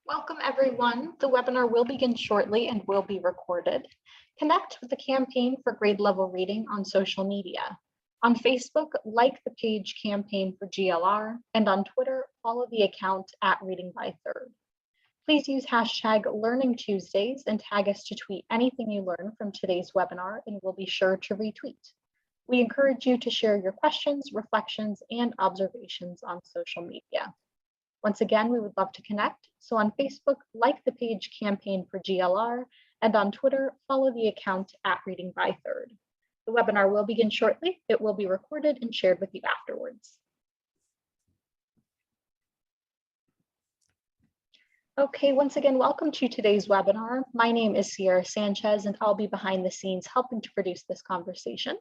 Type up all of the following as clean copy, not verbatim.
Welcome everyone. The webinar will begin shortly and will be recorded. Connect with the campaign for grade level reading on social media. On Facebook, like the page Campaign for GLR, and on Twitter, follow the account @ReadingByThird. Please use hashtag #LearningTuesdays and tag us to tweet anything you learn from today's webinar, and we'll be sure to retweet. We encourage you to share your questions, reflections, and observations on social media. Once again, we would love to connect. So on Facebook, like the page Campaign for GLR, and on Twitter, follow the account @ReadingByThird. The webinar will begin shortly. It will be recorded and shared with you afterwards. Okay, once again, welcome to today's webinar. My name is Sierra Sanchez, and I'll be behind the scenes helping to produce this conversation.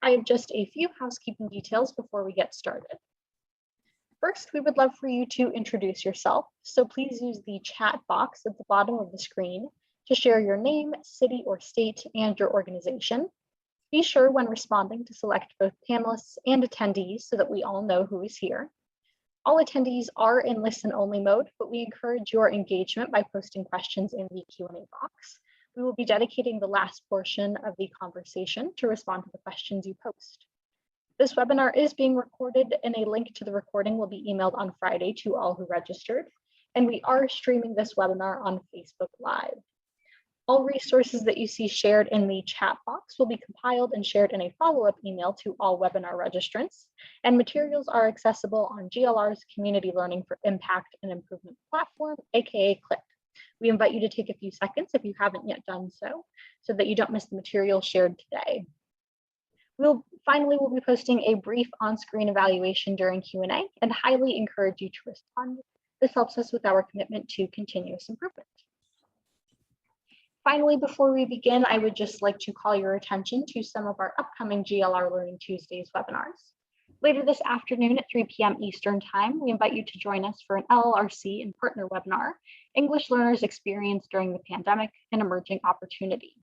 I have just a few housekeeping details before we get started. First, we would love for you to introduce yourself, so please use the chat box at the bottom of the screen to share your name, city or state, and your organization. Be sure when responding to select both panelists and attendees so that we all know who is here. All attendees are in listen-only mode, but we encourage your engagement by posting questions in the Q&A box. We will be dedicating the last portion of the conversation to respond to the questions you post. This webinar is being recorded, and a link to the recording will be emailed on Friday to all who registered. And we are streaming this webinar on Facebook Live. All resources that you see shared in the chat box will be compiled and shared in a follow-up email to all webinar registrants. And materials are accessible on GLR's Community Learning for Impact and Improvement platform, aka CLIP. We invite you to take a few seconds if you haven't yet done so that you don't miss the material shared today. We'll be posting a brief on-screen evaluation during Q&A and highly encourage you to respond. This helps us with our commitment to continuous improvement. Finally, before we begin, I would just like to call your attention to some of our upcoming GLR Learning Tuesdays webinars. Later this afternoon at 3 p.m. Eastern Time, we invite you to join us for an LLRC and partner webinar, English Learners' Experience During the Pandemic, an Emerging Opportunity.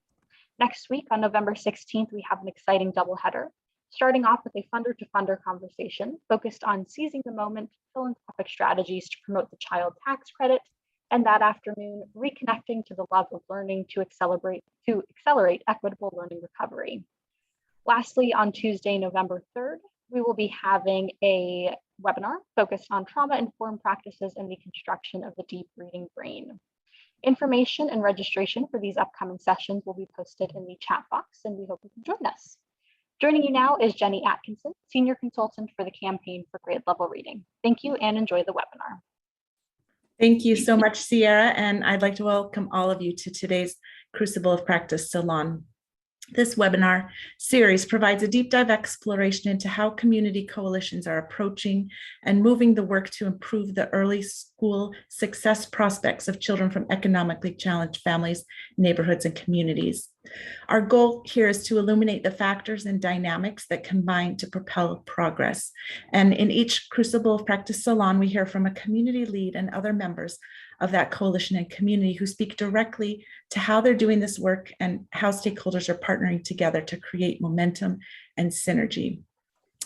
Next week, on November 16th, we have an exciting doubleheader, starting off with a funder-to-funder conversation focused on seizing the moment, philanthropic strategies to promote the child tax credit, and that afternoon, reconnecting to the love of learning to accelerate equitable learning recovery. Lastly, on Tuesday, November 3rd, we will be having a webinar focused on trauma-informed practices and the construction of the deep reading brain. Information and registration for these upcoming sessions will be posted in the chat box, and we hope you can join us. Joining you now is Jenny Atkinson, Senior Consultant for the Campaign for Grade Level Reading. Thank you and enjoy the webinar. Thank you so much, Sierra, and I'd like to welcome all of you to today's Crucible of Practice Salon. This webinar series provides a deep dive exploration into how community coalitions are approaching and moving the work to improve the early school success prospects of children from economically challenged families, neighborhoods, and communities. Our goal here is to illuminate the factors and dynamics that combine to propel progress. And in each Crucible of Practice Salon, we hear from a community lead and other members of that coalition and community who speak directly to how they're doing this work and how stakeholders are partnering together to create momentum and synergy.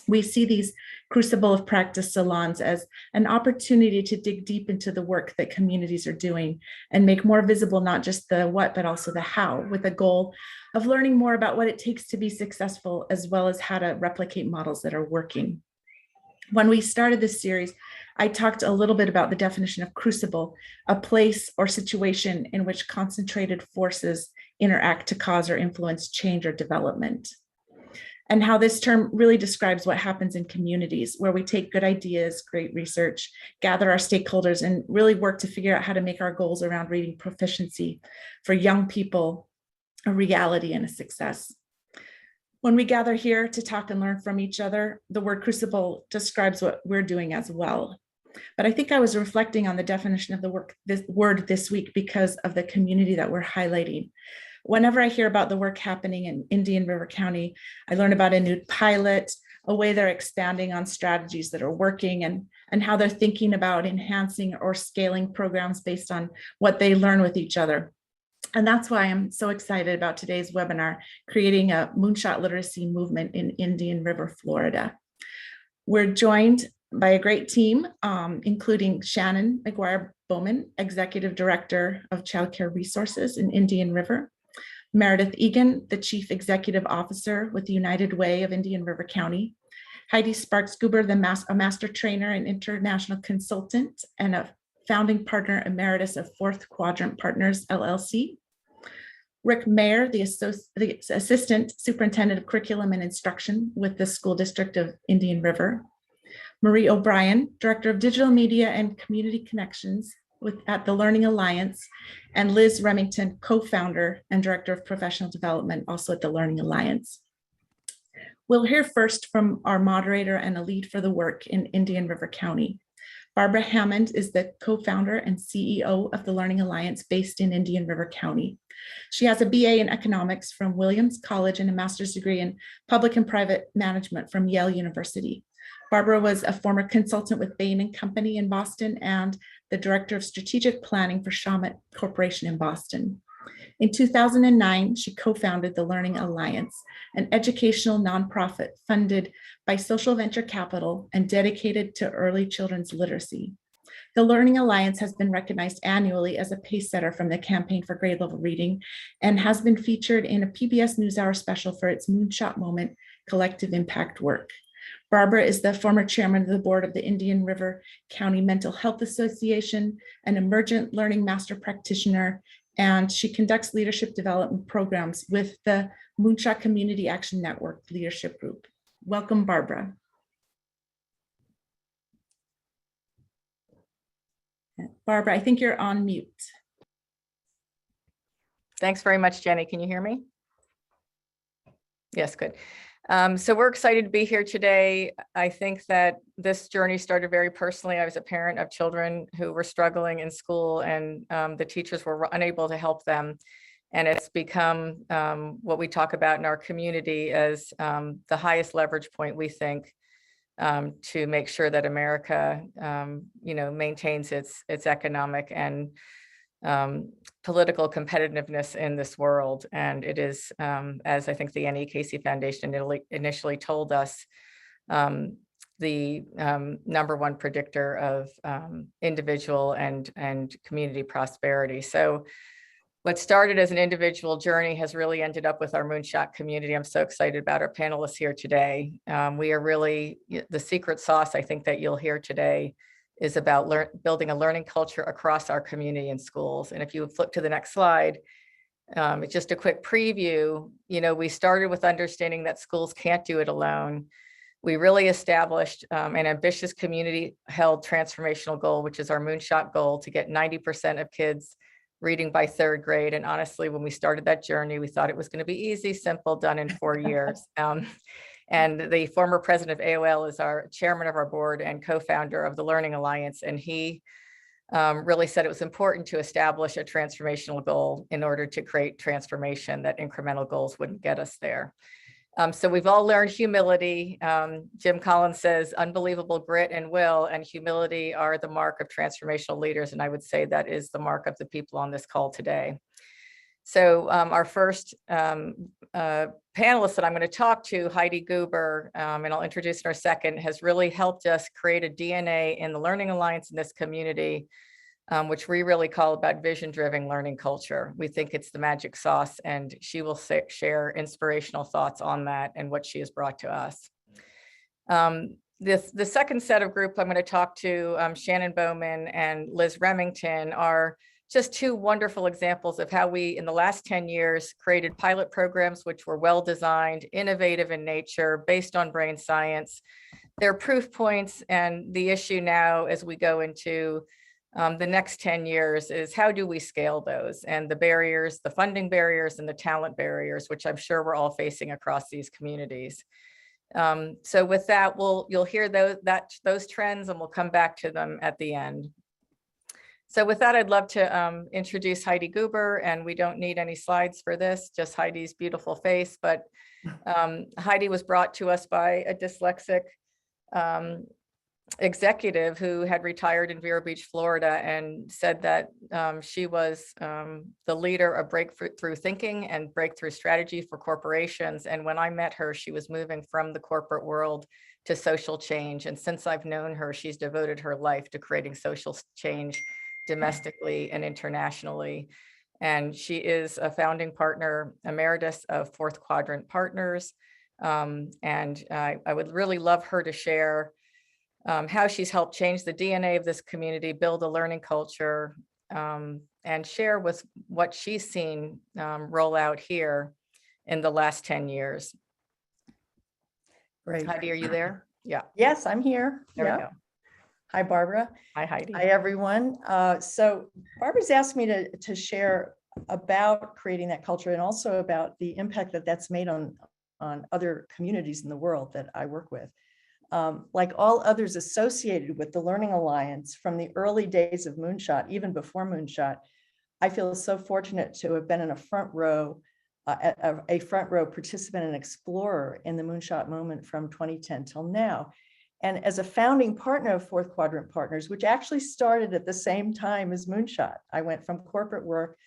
We see these Crucible of Practice salons as an opportunity to dig deep into the work that communities are doing and make more visible not just the what, but also the how, with the goal of learning more about what it takes to be successful, as well as how to replicate models that are working. When we started this series, I talked a little bit about the definition of crucible, a place or situation in which concentrated forces interact to cause or influence change or development. And how this term really describes what happens in communities where we take good ideas, great research, gather our stakeholders, and really work to figure out how to make our goals around reading proficiency for young people a reality and a success. When we gather here to talk and learn from each other, the word crucible describes what we're doing as well. But I think I was reflecting on the definition of this word this week because of the community that we're highlighting. Whenever I hear about the work happening in Indian River County, I learn about a new pilot, a way they're expanding on strategies that are working, and how they're thinking about enhancing or scaling programs based on what they learn with each other. And that's why I'm so excited about today's webinar, creating a Moonshot literacy movement in Indian River, Florida. We're joined by a great team, including Shannon McGuire Bowman, Executive Director of Child Care Resources in Indian River, Meredith Egan, the Chief Executive Officer with the United Way of Indian River County, Heidi Sparks-Guber, a master trainer and international consultant and a founding partner emeritus of Fourth Quadrant Partners, LLC, Rick Mayer, the Assistant Superintendent of Curriculum and Instruction with the School District of Indian River, Marie O'Brien, Director of Digital Media and Community Connections at the Learning Alliance, and Liz Remington, co-founder and Director of Professional Development, also at the Learning Alliance. We'll hear first from our moderator and a lead for the work in Indian River County. Barbara Hammond is the co-founder and CEO of the Learning Alliance based in Indian River County. She has a BA in economics from Williams College and a master's degree in public and private management from Yale University. Barbara was a former consultant with Bain & Company in Boston and the Director of Strategic Planning for Shawmut Corporation in Boston. In 2009, she co-founded the Learning Alliance, an educational nonprofit funded by social venture capital and dedicated to early children's literacy. The Learning Alliance has been recognized annually as a pace setter from the Campaign for Grade Level Reading and has been featured in a PBS NewsHour special for its Moonshot Moment collective impact work. Barbara is the former chairman of the board of the Indian River County Mental Health Association, an emergent learning master practitioner, and she conducts leadership development programs with the Moonshot Community Action Network Leadership Group. Welcome, Barbara. Barbara, I think you're on mute. Thanks very much, Jenny. Can you hear me? Yes, good. So we're excited to be here today. I think that this journey started very personally. I was a parent of children who were struggling in school, and the teachers were unable to help them. And it's become what we talk about in our community as the highest leverage point, we think, to make sure that America, maintains its economic and political competitiveness in this world. And it is, as I think the N.E. Casey Foundation initially told us, the number one predictor of individual and community prosperity. So what started as an individual journey has really ended up with our Moonshot community. I'm so excited about our panelists here today. We are really, the secret sauce, I think, that you'll hear today is about building a learning culture across our community and schools. And if you would flip to the next slide, it's just a quick preview. We started with understanding that schools can't do it alone. We really established an ambitious community-held transformational goal, which is our Moonshot goal, to get 90% of kids reading by third grade. And honestly, when we started that journey, we thought it was going to be easy, simple, done in 4 years. And the former president of AOL is our chairman of our board and co-founder of the Learning Alliance. And he really said it was important to establish a transformational goal in order to create transformation, that incremental goals wouldn't get us there. So we've all learned humility. Jim Collins says unbelievable grit and will and humility are the mark of transformational leaders. And I would say that is the mark of the people on this call today. So our first panelist that I'm going to talk to, Heidi Guber, and I'll introduce in a second, has really helped us create a DNA in the Learning Alliance in this community, which we really call about vision-driven learning culture. We think it's the magic sauce, and she will share inspirational thoughts on that and what she has brought to us. The second set of group I'm going to talk to, Shannon Bowman and Liz Remington, are just two wonderful examples of how we, in the last 10 years, created pilot programs which were well-designed, innovative in nature, based on brain science. They're proof points, and the issue now as we go into the next 10 years is how do we scale those, and the barriers, the funding barriers and the talent barriers, which I'm sure we're all facing across these communities. So with that, you'll hear those trends, and we'll come back to them at the end. So with that, I'd love to introduce Heidi Guber, and we don't need any slides for this, just Heidi's beautiful face. But Heidi was brought to us by a dyslexic executive who had retired in Vero Beach, Florida, and said that she was the leader of breakthrough thinking and breakthrough strategy for corporations. And when I met her, she was moving from the corporate world to social change. And since I've known her, she's devoted her life to creating social change domestically and internationally. And she is a founding partner emeritus of Fourth Quadrant Partners. And I would really love her to share how she's helped change the DNA of this community, build a learning culture, and share with what she's seen roll out here in the last 10 years. Great. Heidi, are you there? Yeah, Yes, I'm here. there we Yeah. go. Hi, Barbara. Hi, Heidi. Hi, everyone. So Barbara's asked me to share about creating that culture and also about the impact that that's made on other communities in the world that I work with. Like all others associated with the Learning Alliance from the early days of Moonshot, even before Moonshot, I feel so fortunate to have been in a front row participant and explorer in the Moonshot movement from 2010 till now. And as a founding partner of Fourth Quadrant Partners, which actually started at the same time as Moonshot, I went from corporate work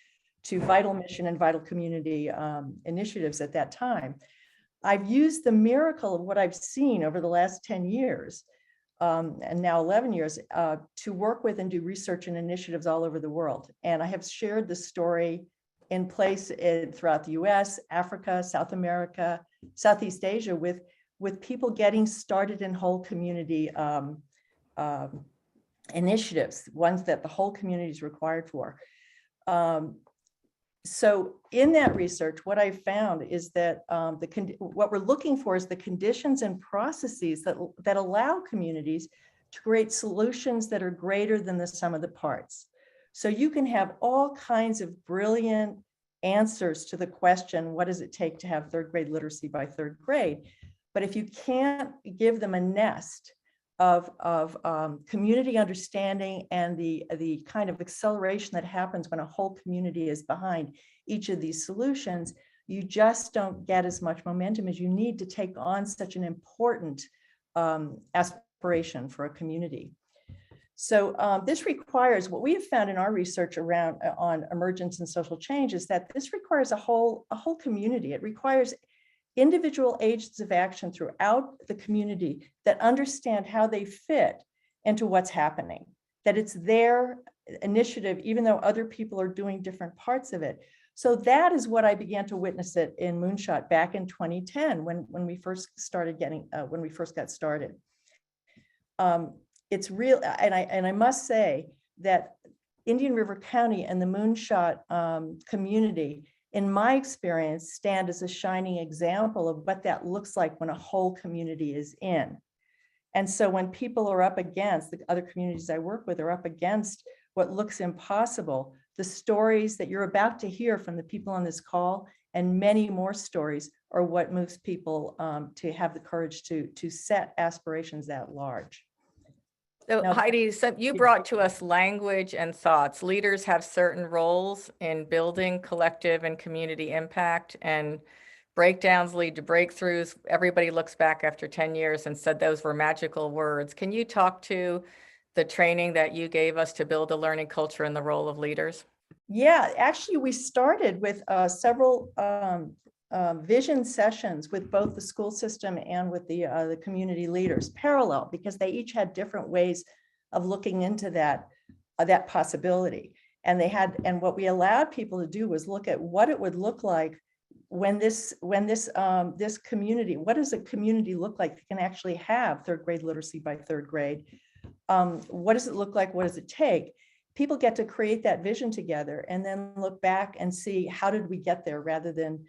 to vital mission and vital community initiatives at that time. I've used the miracle of what I've seen over the last 10 years and now 11 years to work with and do research and initiatives all over the world. And I have shared the story in place throughout the US, Africa, South America, Southeast Asia with people getting started in whole community initiatives, ones that the whole community is required for. So in that research, what I found is that what we're looking for is the conditions and processes that allow communities to create solutions that are greater than the sum of the parts. So you can have all kinds of brilliant answers to the question, what does it take to have third grade literacy by third grade? But if you can't give them a nest of community understanding and the kind of acceleration that happens when a whole community is behind each of these solutions, you just don't get as much momentum as you need to take on such an important aspiration for a community. So this requires, what we have found in our research around on emergence and social change is that this requires a whole community. It requires individual agents of action throughout the community that understand how they fit into what's happening, that it's their initiative, even though other people are doing different parts of it. So that is what I began to witness it in Moonshot back in 2010 when we first started when we first got started. It's real, and I must say that Indian River County and the Moonshot community, in my experience, stand as a shining example of what that looks like when a whole community is in. And so when people are up against, the other communities I work with are up against what looks impossible, the stories that you're about to hear from the people on this call and many more stories are what moves people to have the courage to set aspirations that large. So Now- Heidi, so you brought to us language and thoughts. Leaders have certain roles in building collective and community impact, and breakdowns lead to breakthroughs. Everybody looks back after 10 years and said those were magical words. Can you talk to the training that you gave us to build a learning culture and the role of leaders? Yeah, actually, we started with several vision sessions with both the school system and with the community leaders, parallel, because they each had different ways of looking into that possibility. And what we allowed people to do was look at what it would look like when this community, what does a community look like that can actually have third grade literacy by third grade? What does it look like? What does it take? People get to create that vision together and then look back and see how did we get there rather than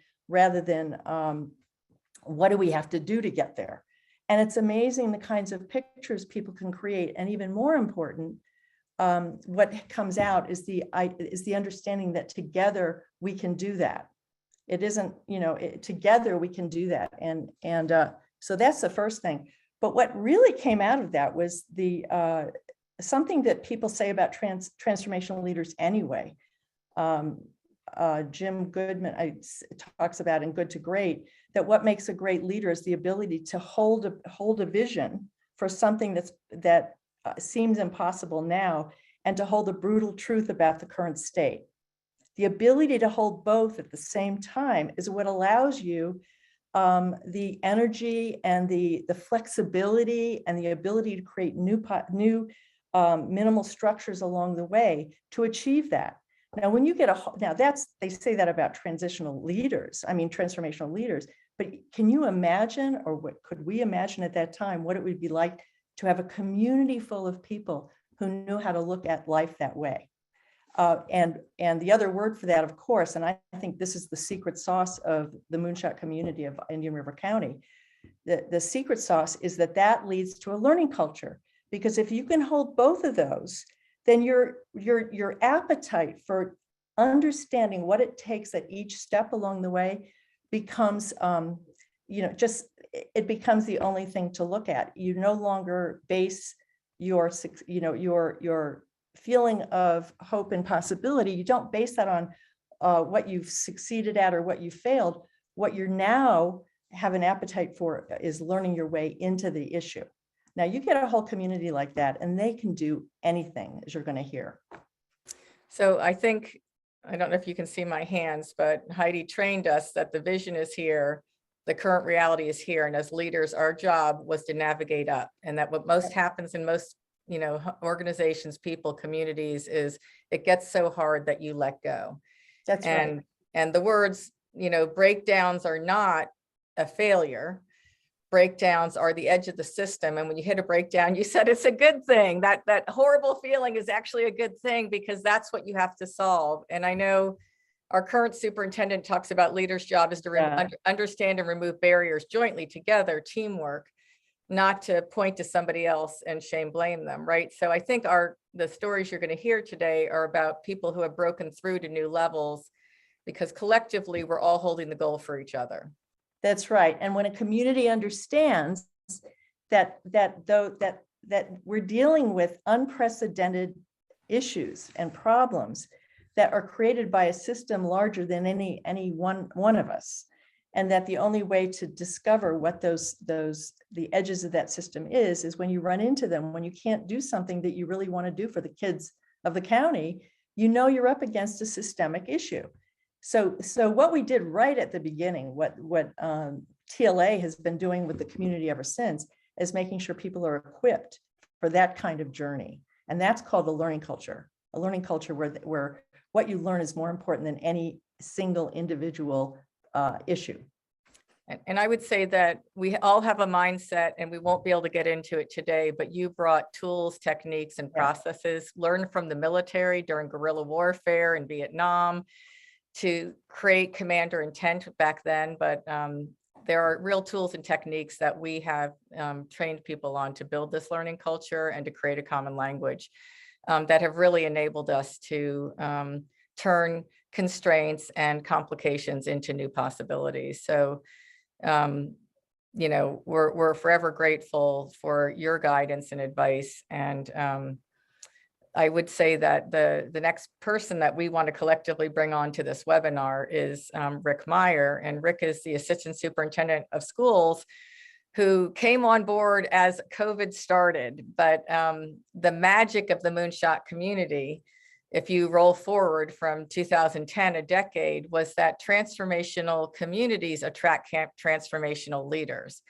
what do we have to do to get there? And it's amazing the kinds of pictures people can create. And even more important, what comes out is the understanding that together we can do that. It isn't, together we can do that. And so that's the first thing. But what really came out of that was something that people say about transformational leaders anyway. Jim Goodman talks about in Good to Great, that what makes a great leader is the ability to hold a vision for something that seems impossible now, and to hold a brutal truth about the current state. The ability to hold both at the same time is what allows you the energy and the flexibility and the ability to create new minimal structures along the way to achieve that. Now, when you get they say that about transformational leaders, but can you imagine, or what could we imagine at that time, what it would be like to have a community full of people who knew how to look at life that way? And the other word for that, of course, and I think this is the secret sauce of the Moonshot community of Indian River County, the secret sauce is that leads to a learning culture. Because if you can hold both of those, then your appetite for understanding what it takes at each step along the way becomes, it becomes the only thing to look at. You no longer base your feeling of hope and possibility. You don't base that on what you've succeeded at or what you failed. What you're now have an appetite for is learning your way into the issue. Now you get a whole community like that and they can do anything, as you're going to hear. So I think, I don't know if you can see my hands, but Heidi trained us that the vision is here, the current reality is here. And as leaders, our job was to navigate up, and that what most happens in most, organizations, people, communities, is it gets so hard that you let go. That's right. And the words, breakdowns are not a failure. Breakdowns are the edge of the system. And when you hit a breakdown, you said it's a good thing. That horrible feeling is actually a good thing, because that's what you have to solve. And I know our current superintendent talks about leaders' job is to understand and remove barriers jointly, together, teamwork, not to point to somebody else and blame them, right? So I think the stories you're going to hear today are about people who have broken through to new levels, because collectively we're all holding the goal for each other. That's right. And when a community understands that we're dealing with unprecedented issues and problems that are created by a system larger than any one of us, and that the only way to discover what the edges of that system is when you run into them, when you can't do something that you really want to do for the kids of the county, you're up against a systemic issue. So what we did right at the beginning, what TLA has been doing with the community ever since, is making sure people are equipped for that kind of journey. And that's called a learning culture where what you learn is more important than any single individual issue. And I would say that we all have a mindset, and we won't be able to get into it today, but you brought tools, techniques, and processes learned from the military during guerrilla warfare in Vietnam to create commander intent back then. But there are real tools and techniques that we have trained people on to build this learning culture and to create a common language that have really enabled us to turn constraints and complications into new possibilities. So, we're forever grateful for your guidance and advice. And I would say that the next person that we want to collectively bring on to this webinar is Rick Meyer. And Rick is the Assistant Superintendent of Schools, who came on board as COVID started. But the magic of the Moonshot community, if you roll forward from 2010, a decade, was that transformational communities attract transformational leaders.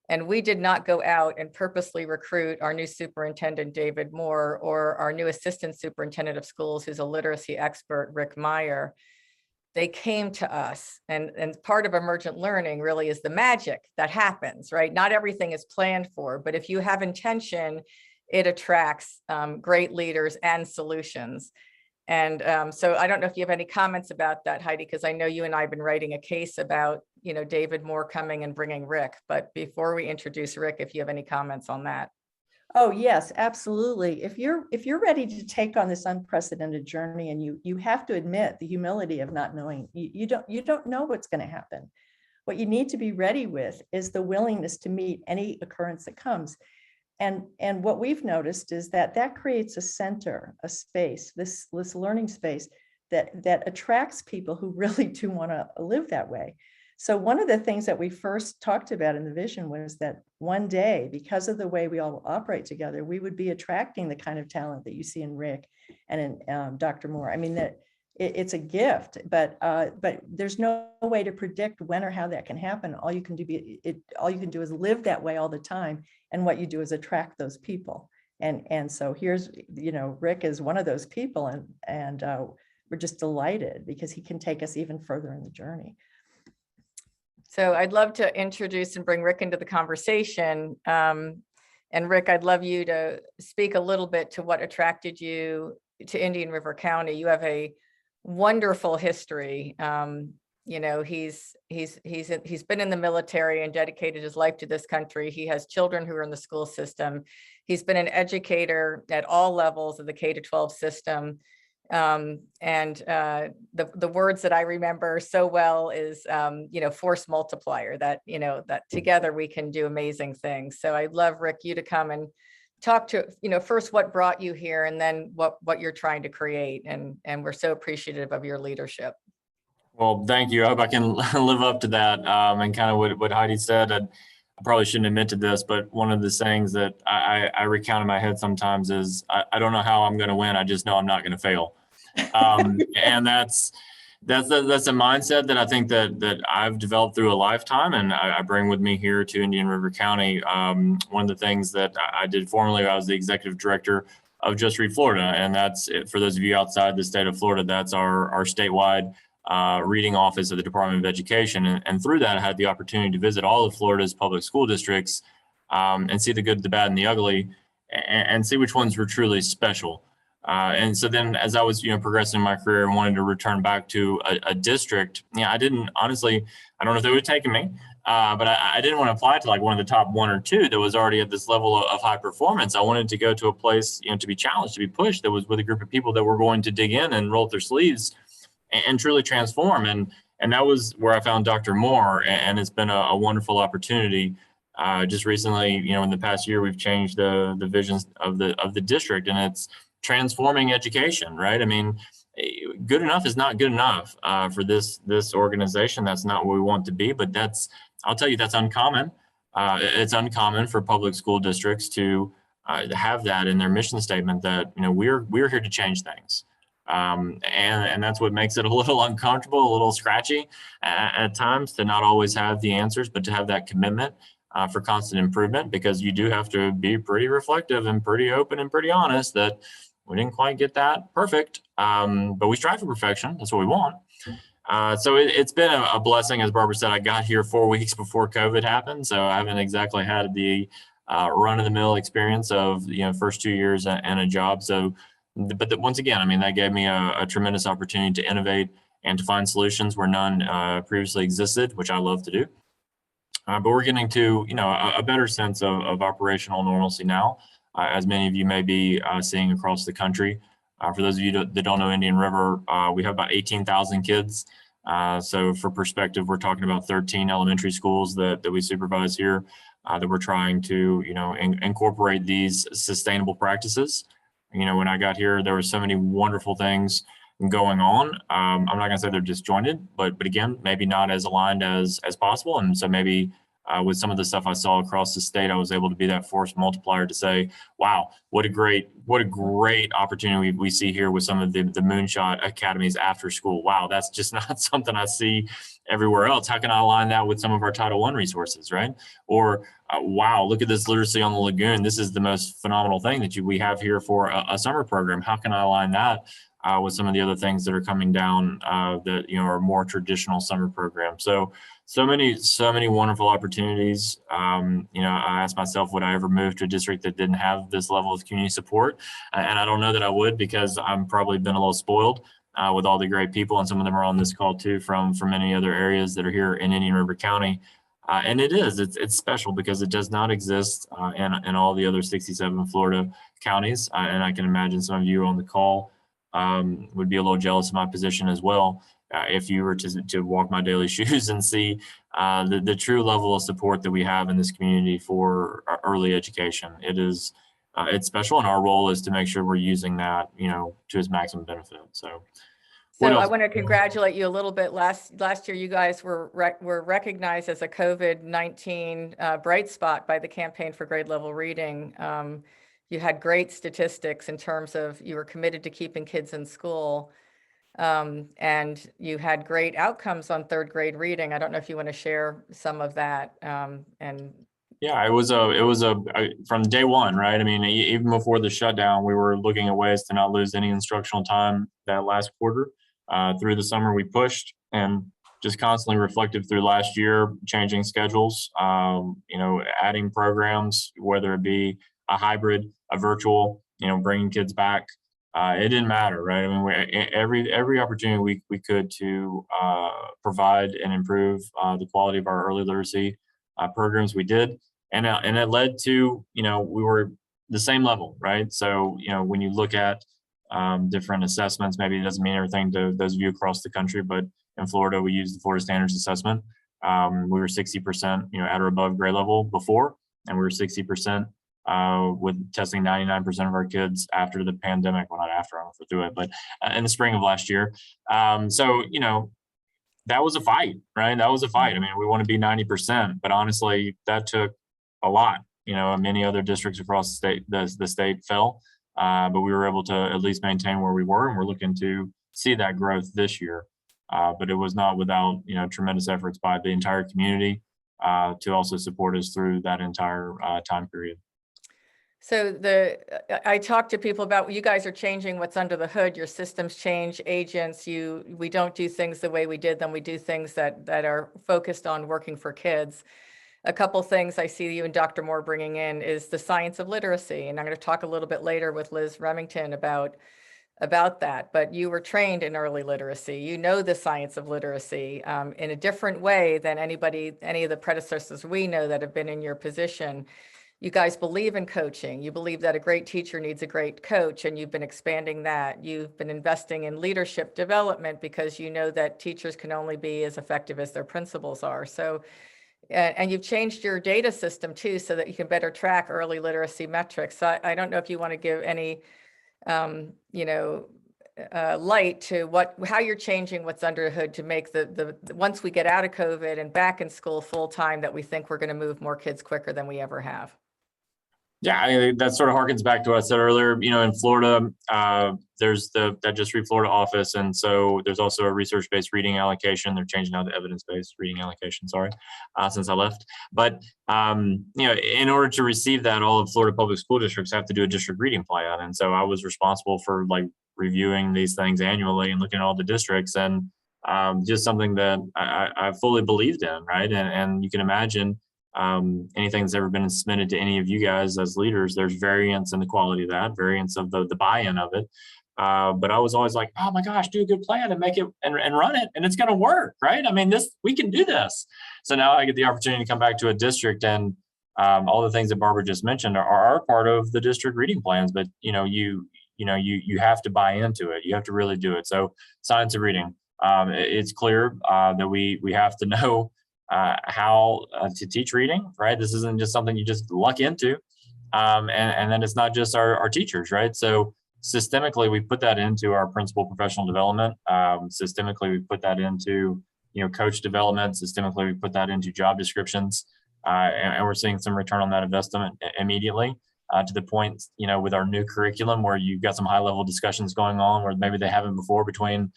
And we did not go out and purposely recruit our new superintendent, David Moore, or our new assistant superintendent of schools, who's a literacy expert, Rick Meyer. They came to us, and part of emergent learning really is the magic that happens, right? Not everything is planned for, but if you have intention, it attracts great leaders and solutions. And so I don't know if you have any comments about that, Heidi, because I know you and I have been writing a case about, David Moore coming and bringing Rick. But before we introduce Rick, if you have any comments on that. Oh, yes, absolutely. If you're ready to take on this unprecedented journey, and you have to admit the humility of not knowing, you don't know what's going to happen. What you need to be ready with is the willingness to meet any occurrence that comes. And what we've noticed is that creates a center, a space, this learning space that attracts people who really do want to live that way. So one of the things that we first talked about in the vision was that one day, because of the way we all operate together, we would be attracting the kind of talent that you see in Rick and in Dr. Moore. I mean, that it's a gift, but there's no way to predict when or how that can happen. All you can do is live that way all the time. And what you do is attract those people. And so here's, Rick is one of those people, and we're just delighted because he can take us even further in the journey. So I'd love to introduce and bring Rick into the conversation. And Rick, I'd love you to speak a little bit to what attracted you to Indian River County. You have a wonderful history. He's been in the military and dedicated his life to this country. He has children who are in the school system. He's been an educator at all levels of the K-12 system. The words that I remember so well is, force multiplier, that together we can do amazing things. So I'd love, Rick, you to come and talk to, first what brought you here, and then what you're trying to create. And we're so appreciative of your leadership. Well, thank you. I hope I can live up to that. And kind of what Heidi said, I probably shouldn't have mentioned this, but one of the sayings that I recount in my head sometimes is, I don't know how I'm going to win. I just know I'm not going to fail. And that's a mindset that I think that I've developed through a lifetime, and I bring with me here to Indian River County. One of the things that I did formerly, I was the executive director of Just Read Florida, and that's it. For those of you outside the state of Florida, that's our statewide reading office of the Department of Education. And through that, I had the opportunity to visit all of Florida's public school districts and see the good, the bad, and the ugly, and see which ones were truly special. And so then as I was, progressing in my career and wanted to return back to a district, I didn't, honestly, I don't know if they would have taken me, but I didn't want to apply to like one of the top one or two that was already at this level of high performance. I wanted to go to a place, to be challenged, to be pushed, that was with a group of people that were going to dig in and roll up their sleeves and truly transform. And that was where I found Dr. Moore, and it's been a wonderful opportunity. Just recently, in the past year, we've changed the visions of the district, and it's transforming education, right? I mean, good enough is not good enough for this organization. That's not where we want to be, but I'll tell you, that's uncommon. It's uncommon for public school districts to have that in their mission statement, that, we're here to change things. And that's what makes it a little uncomfortable, a little scratchy at times, to not always have the answers, but to have that commitment for constant improvement, because you do have to be pretty reflective and pretty open and pretty honest that we didn't quite get that perfect, but we strive for perfection. That's what we want. So it's been a blessing. As Barbara said, I got here 4 weeks before COVID happened, so I haven't exactly had the run-of-the-mill experience of first 2 years and a job. So, but once again, I mean, that gave me a tremendous opportunity to innovate and to find solutions where none previously existed, which I love to do. But we're getting to a better sense of operational normalcy now, as many of you may be seeing across the country. For those of you that don't know Indian River, we have about 18,000 kids. So for perspective, we're talking about 13 elementary schools that we supervise here, that we're trying to incorporate these sustainable practices. When I got here, there were so many wonderful things going on. I'm not going to say they're disjointed, but again, maybe not as aligned as possible. And so maybe with some of the stuff I saw across the state, I was able to be that force multiplier to say, wow, what a great opportunity we see here with some of the Moonshot academies after school. Wow, that's just not something I see everywhere else. How can I align that with some of our Title I resources, right? Or wow, look at this literacy on the lagoon. This is the most phenomenal thing that we have here for a summer program. How can I align that with some of the other things that are coming down that are more traditional summer programs? So many wonderful opportunities. I asked myself, would I ever move to a district that didn't have this level of community support? And I don't know that I would, because I'm probably been a little spoiled with all the great people, and some of them are on this call too from many other areas that are here in Indian River County. And it's special because it does not exist in all the other 67 Florida counties. And I can imagine some of you on the call would be a little jealous of my position as well. If you were to walk my daily shoes and see the true level of support that we have in this community for early education. It's special, and our role is to make sure we're using that, to its maximum benefit. So I want to congratulate you a little bit. Last year, you guys were recognized as a COVID-19 bright spot by the Campaign for Grade Level Reading. You had great statistics in terms of you were committed to keeping kids in school. And you had great outcomes on third grade reading. I don't know if you want to share some of that. Yeah, from day one, right? I mean, even before the shutdown, we were looking at ways to not lose any instructional time that last quarter. Through the summer, we pushed and just constantly reflective through last year, changing schedules, adding programs, whether it be a hybrid, a virtual, bringing kids back. It didn't matter, right? I mean, every opportunity we could to provide and improve the quality of our early literacy programs, we did. And it led to, we were the same level, right? So, when you look at different assessments, maybe it doesn't mean everything to those of you across the country, but in Florida, we use the Florida Standards Assessment. We were 60%, at or above grade level before, and we were 60% with testing 99% of our kids after the pandemic. Well, not after, I don't know if we're through it, but in the spring of last year. So, that was a fight, right? That was a fight. I mean, we want to be 90%, but honestly, that took a lot. Many other districts across the state, the state fell, but we were able to at least maintain where we were, and we're looking to see that growth this year. But it was not without tremendous efforts by the entire community to also support us through that entire time period. So I talk to people about, you guys are changing what's under the hood. Your systems change, agents. We don't do things the way we did them. We do things that are focused on working for kids. A couple things I see you and Dr. Moore bringing in is the science of literacy. And I'm going to talk a little bit later with Liz Remington about that. But you were trained in early literacy. You know the science of literacy in a different way than any of the predecessors we know that have been in your position. You guys believe in coaching. You believe that a great teacher needs a great coach, and you've been expanding that. You've been investing in leadership development because you know that teachers can only be as effective as their principals are. So, and you've changed your data system too, so that you can better track early literacy metrics. So I don't know if you want to give any, light to how you're changing what's under the hood to make the once we get out of COVID and back in school full time, that we think we're going to move more kids quicker than we ever have. Yeah, I mean, that sort of harkens back to what I said earlier. In Florida, there's that Just Read Florida office, and so there's also a research-based reading allocation. They're changing out the evidence-based reading allocation. Sorry, since I left. But in order to receive that, all of Florida public school districts have to do a district reading plan, and so I was responsible for reviewing these things annually and looking at all the districts, and just something that I fully believed in, right? And you can imagine. Anything that's ever been submitted to any of you guys as leaders, there's variance in the quality of that, variance of the buy-in of it. But I was always like, oh my gosh, do a good plan and make it and run it, and it's going to work, right? I mean, we can do this. So now I get the opportunity to come back to a district, and all the things that Barbara just mentioned are part of the district reading plans. But you have to buy into it. You have to really do it. So science of reading, it's clear that we have to know how to teach reading, right? This isn't just something you just luck into. And then it's not just our teachers, right? So systemically, we put that into our principal professional development. Systemically, we put that into, coach development. Systemically, we put that into job descriptions. And we're seeing some return on that investment immediately to the point, with our new curriculum where you've got some high level discussions going on where maybe they haven't before between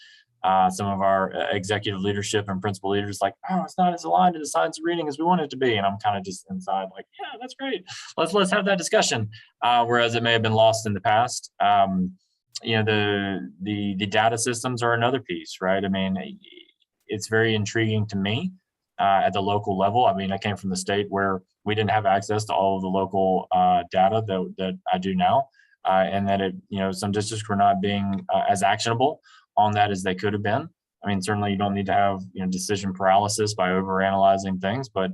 some of our executive leadership and principal leaders, like, oh, it's not as aligned to the science of reading as we want it to be. And I'm kind of just inside like, yeah, that's great. Let's have that discussion. Whereas it may have been lost in the past. The data systems are another piece, right? I mean, it's very intriguing to me at the local level. I mean, I came from the state where we didn't have access to all of the local data that I do now. And that some districts were not being as actionable on that as they could have been. I mean, certainly you don't need to have decision paralysis by overanalyzing things, but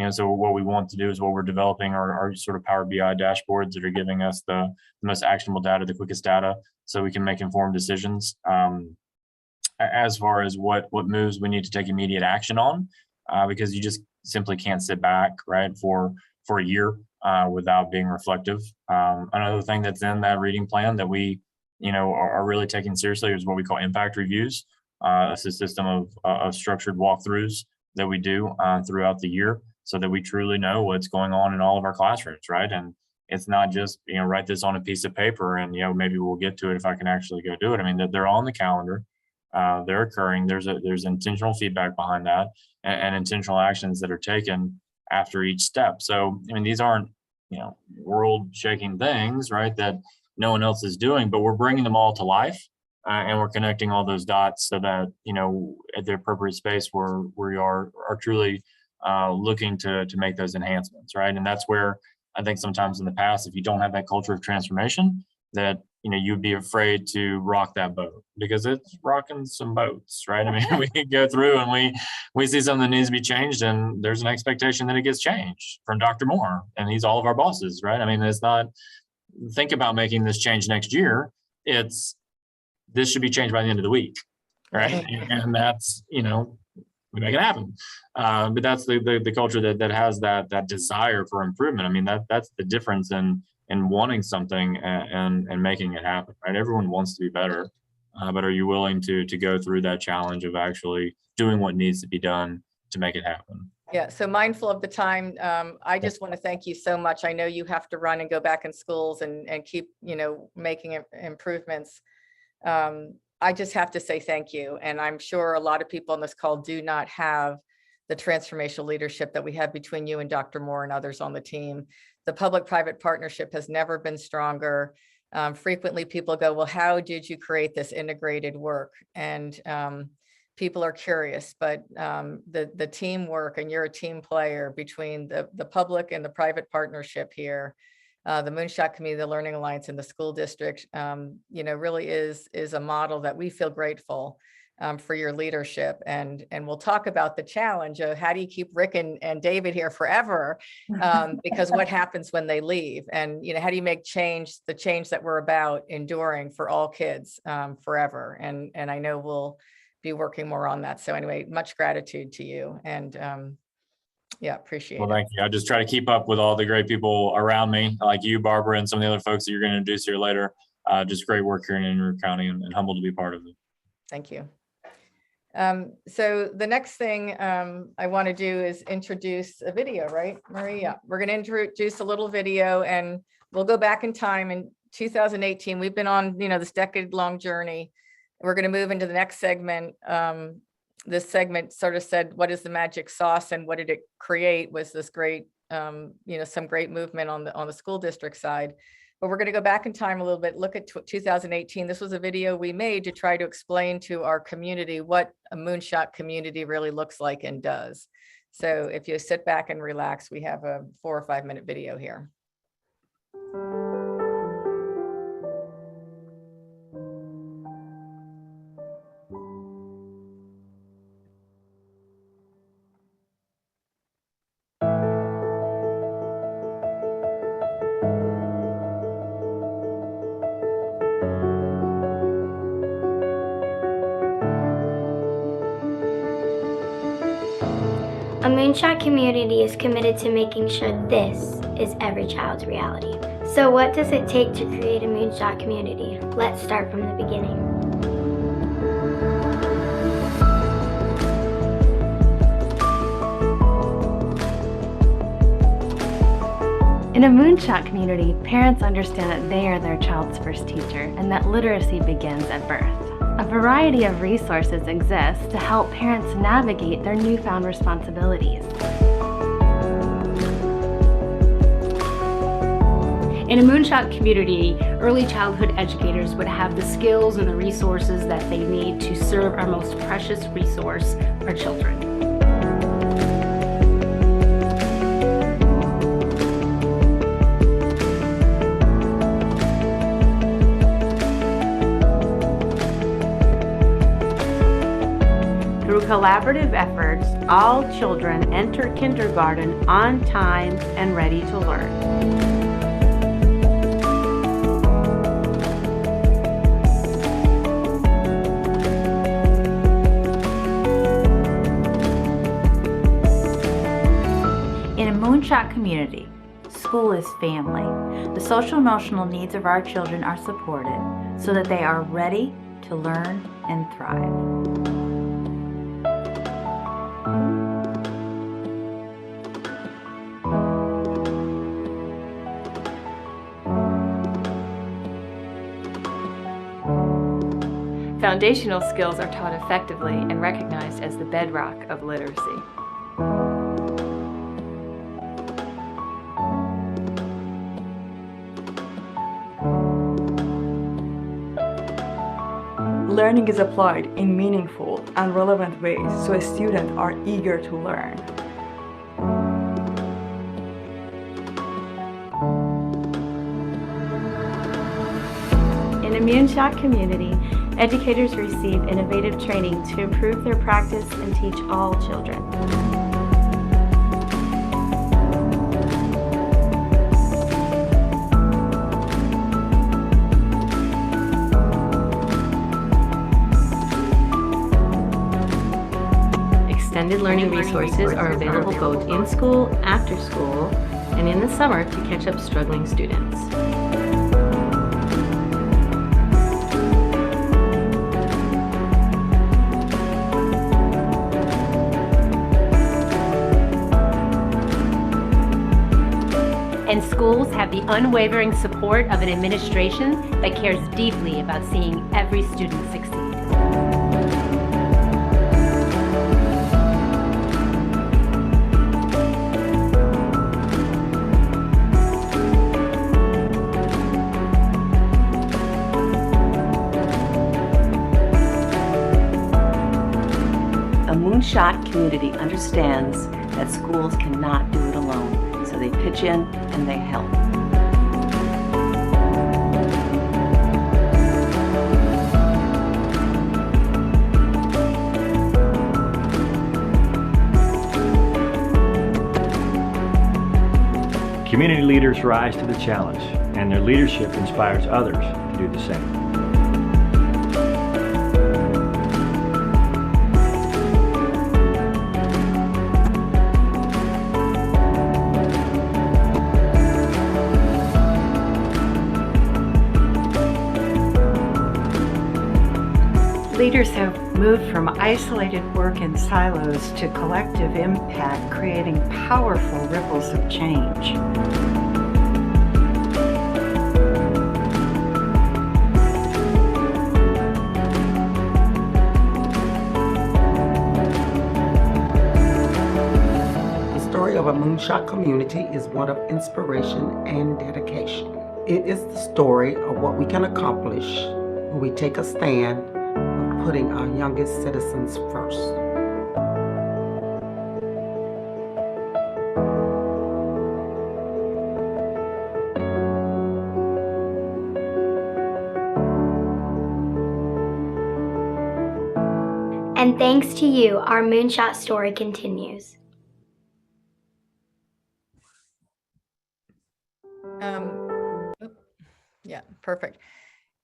so what we want to do is what we're developing are sort of Power BI dashboards that are giving us the most actionable data, the quickest data, so we can make informed decisions as far as what moves we need to take immediate action on, because you just simply can't sit back, right, for a year without being reflective. Another thing that's in that reading plan that we are really taking seriously is what we call impact reviews. It's a system of structured walkthroughs that we do throughout the year so that we truly know what's going on in all of our classrooms, right? And it's not just, write this on a piece of paper and, maybe we'll get to it if I can actually go do it. I mean, they're on the calendar. They're occurring. There's intentional feedback behind that and intentional actions that are taken after each step. So, I mean, these aren't, world shaking things, right, that no one else is doing, but we're bringing them all to life. And we're connecting all those dots so that, at the appropriate space where we are truly looking to make those enhancements, right? And that's where I think sometimes in the past, if you don't have that culture of transformation, that you'd be afraid to rock that boat because it's rocking some boats, right? I mean, we can go through and we see something that needs to be changed, and there's an expectation that it gets changed from Dr. Moore, and he's all of our bosses, right? I mean, it's not think about making this change next year. It's this should be changed by the end of the week, right? And that's we make it happen. But that's the culture that has that desire for improvement. I mean, that's the difference in wanting something and making it happen, right? Everyone wants to be better, but are you willing to go through that challenge of actually doing what needs to be done to make it happen? Yeah, so mindful of the time, I just want to thank you so much. I know you have to run and go back in schools and keep, making improvements. I just have to say thank you. And I'm sure a lot of people on this call do not have the transformational leadership that we have between you and Dr. Moore and others on the team. The public-private partnership has never been stronger. Frequently people go, well, how did you create this integrated work? And people are curious, but the teamwork, and you're a team player between the public and the private partnership here. The Moonshot Community, the Learning Alliance, and the school district, really is a model that we feel grateful for your leadership. And we'll talk about the challenge of how do you keep Rick and David here forever, because what happens when they leave? And, how do you make the change that we're about enduring for all kids forever? And I know we'll be working more on that. So anyway, much gratitude to you. And appreciate it. Well, thank you. I just try to keep up with all the great people around me, like you, Barbara, and some of the other folks that you're going to introduce here later. Just great work here in Indian County, and humbled to be part of it. Thank you. So the next thing I want to do is introduce a video, right, Maria? We're going to introduce a little video, and we'll go back in time. In 2018, we've been on, this decade-long journey. We're going to move into the next segment. This segment sort of said, what is the magic sauce and what did it create? Was this great, some great movement on the school district side. But we're going to go back in time a little bit, look at 2018. This was a video we made to try to explain to our community what a Moonshot community really looks like and does. So if you sit back and relax, we have a 4 or 5 minute video here. A Moonshot community is committed to making sure this is every child's reality. So what does it take to create a Moonshot community? Let's start from the beginning. In a Moonshot community, parents understand that they are their child's first teacher and that literacy begins at birth. A variety of resources exist to help parents navigate their newfound responsibilities. In a Moonshot community, early childhood educators would have the skills and the resources that they need to serve our most precious resource, our children. Through collaborative efforts, all children enter kindergarten on time and ready to learn. In a Moonshot community, school is family. The social emotional needs of our children are supported so that they are ready to learn and thrive. Foundational skills are taught effectively and recognized as the bedrock of literacy. Learning is applied in meaningful and relevant ways so students are eager to learn. In a Moonshot community, educators receive innovative training to improve their practice and teach all children. Extended learning resources are available both in school, after school, and in the summer to catch up struggling students. And schools have the unwavering support of an administration that cares deeply about seeing every student succeed. A Moonshot community understands that schools cannot do it alone, so they pitch in and they help. Community leaders rise to the challenge, and their leadership inspires others to do the same. Leaders have moved from isolated work in silos to collective impact, creating powerful ripples of change. The story of a Moonshot community is one of inspiration and dedication. It is the story of what we can accomplish when we take a stand, putting our youngest citizens first. And thanks to you, our Moonshot story continues. Yeah, perfect.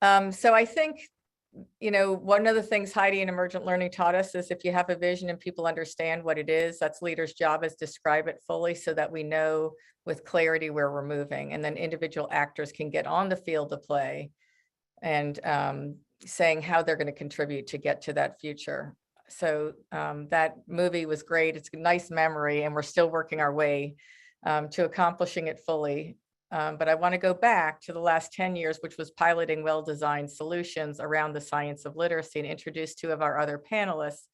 So I think, one of the things Heidi and Emergent Learning taught us is if you have a vision and people understand what it is, that's leaders' job, is describe it fully so that we know with clarity where we're moving. And then individual actors can get on the field of play and saying how they're going to contribute to get to that future. So that movie was great. It's a nice memory, and we're still working our way to accomplishing it fully. But I want to go back to the last 10 years, which was piloting well-designed solutions around the science of literacy, and introduce two of our other panelists.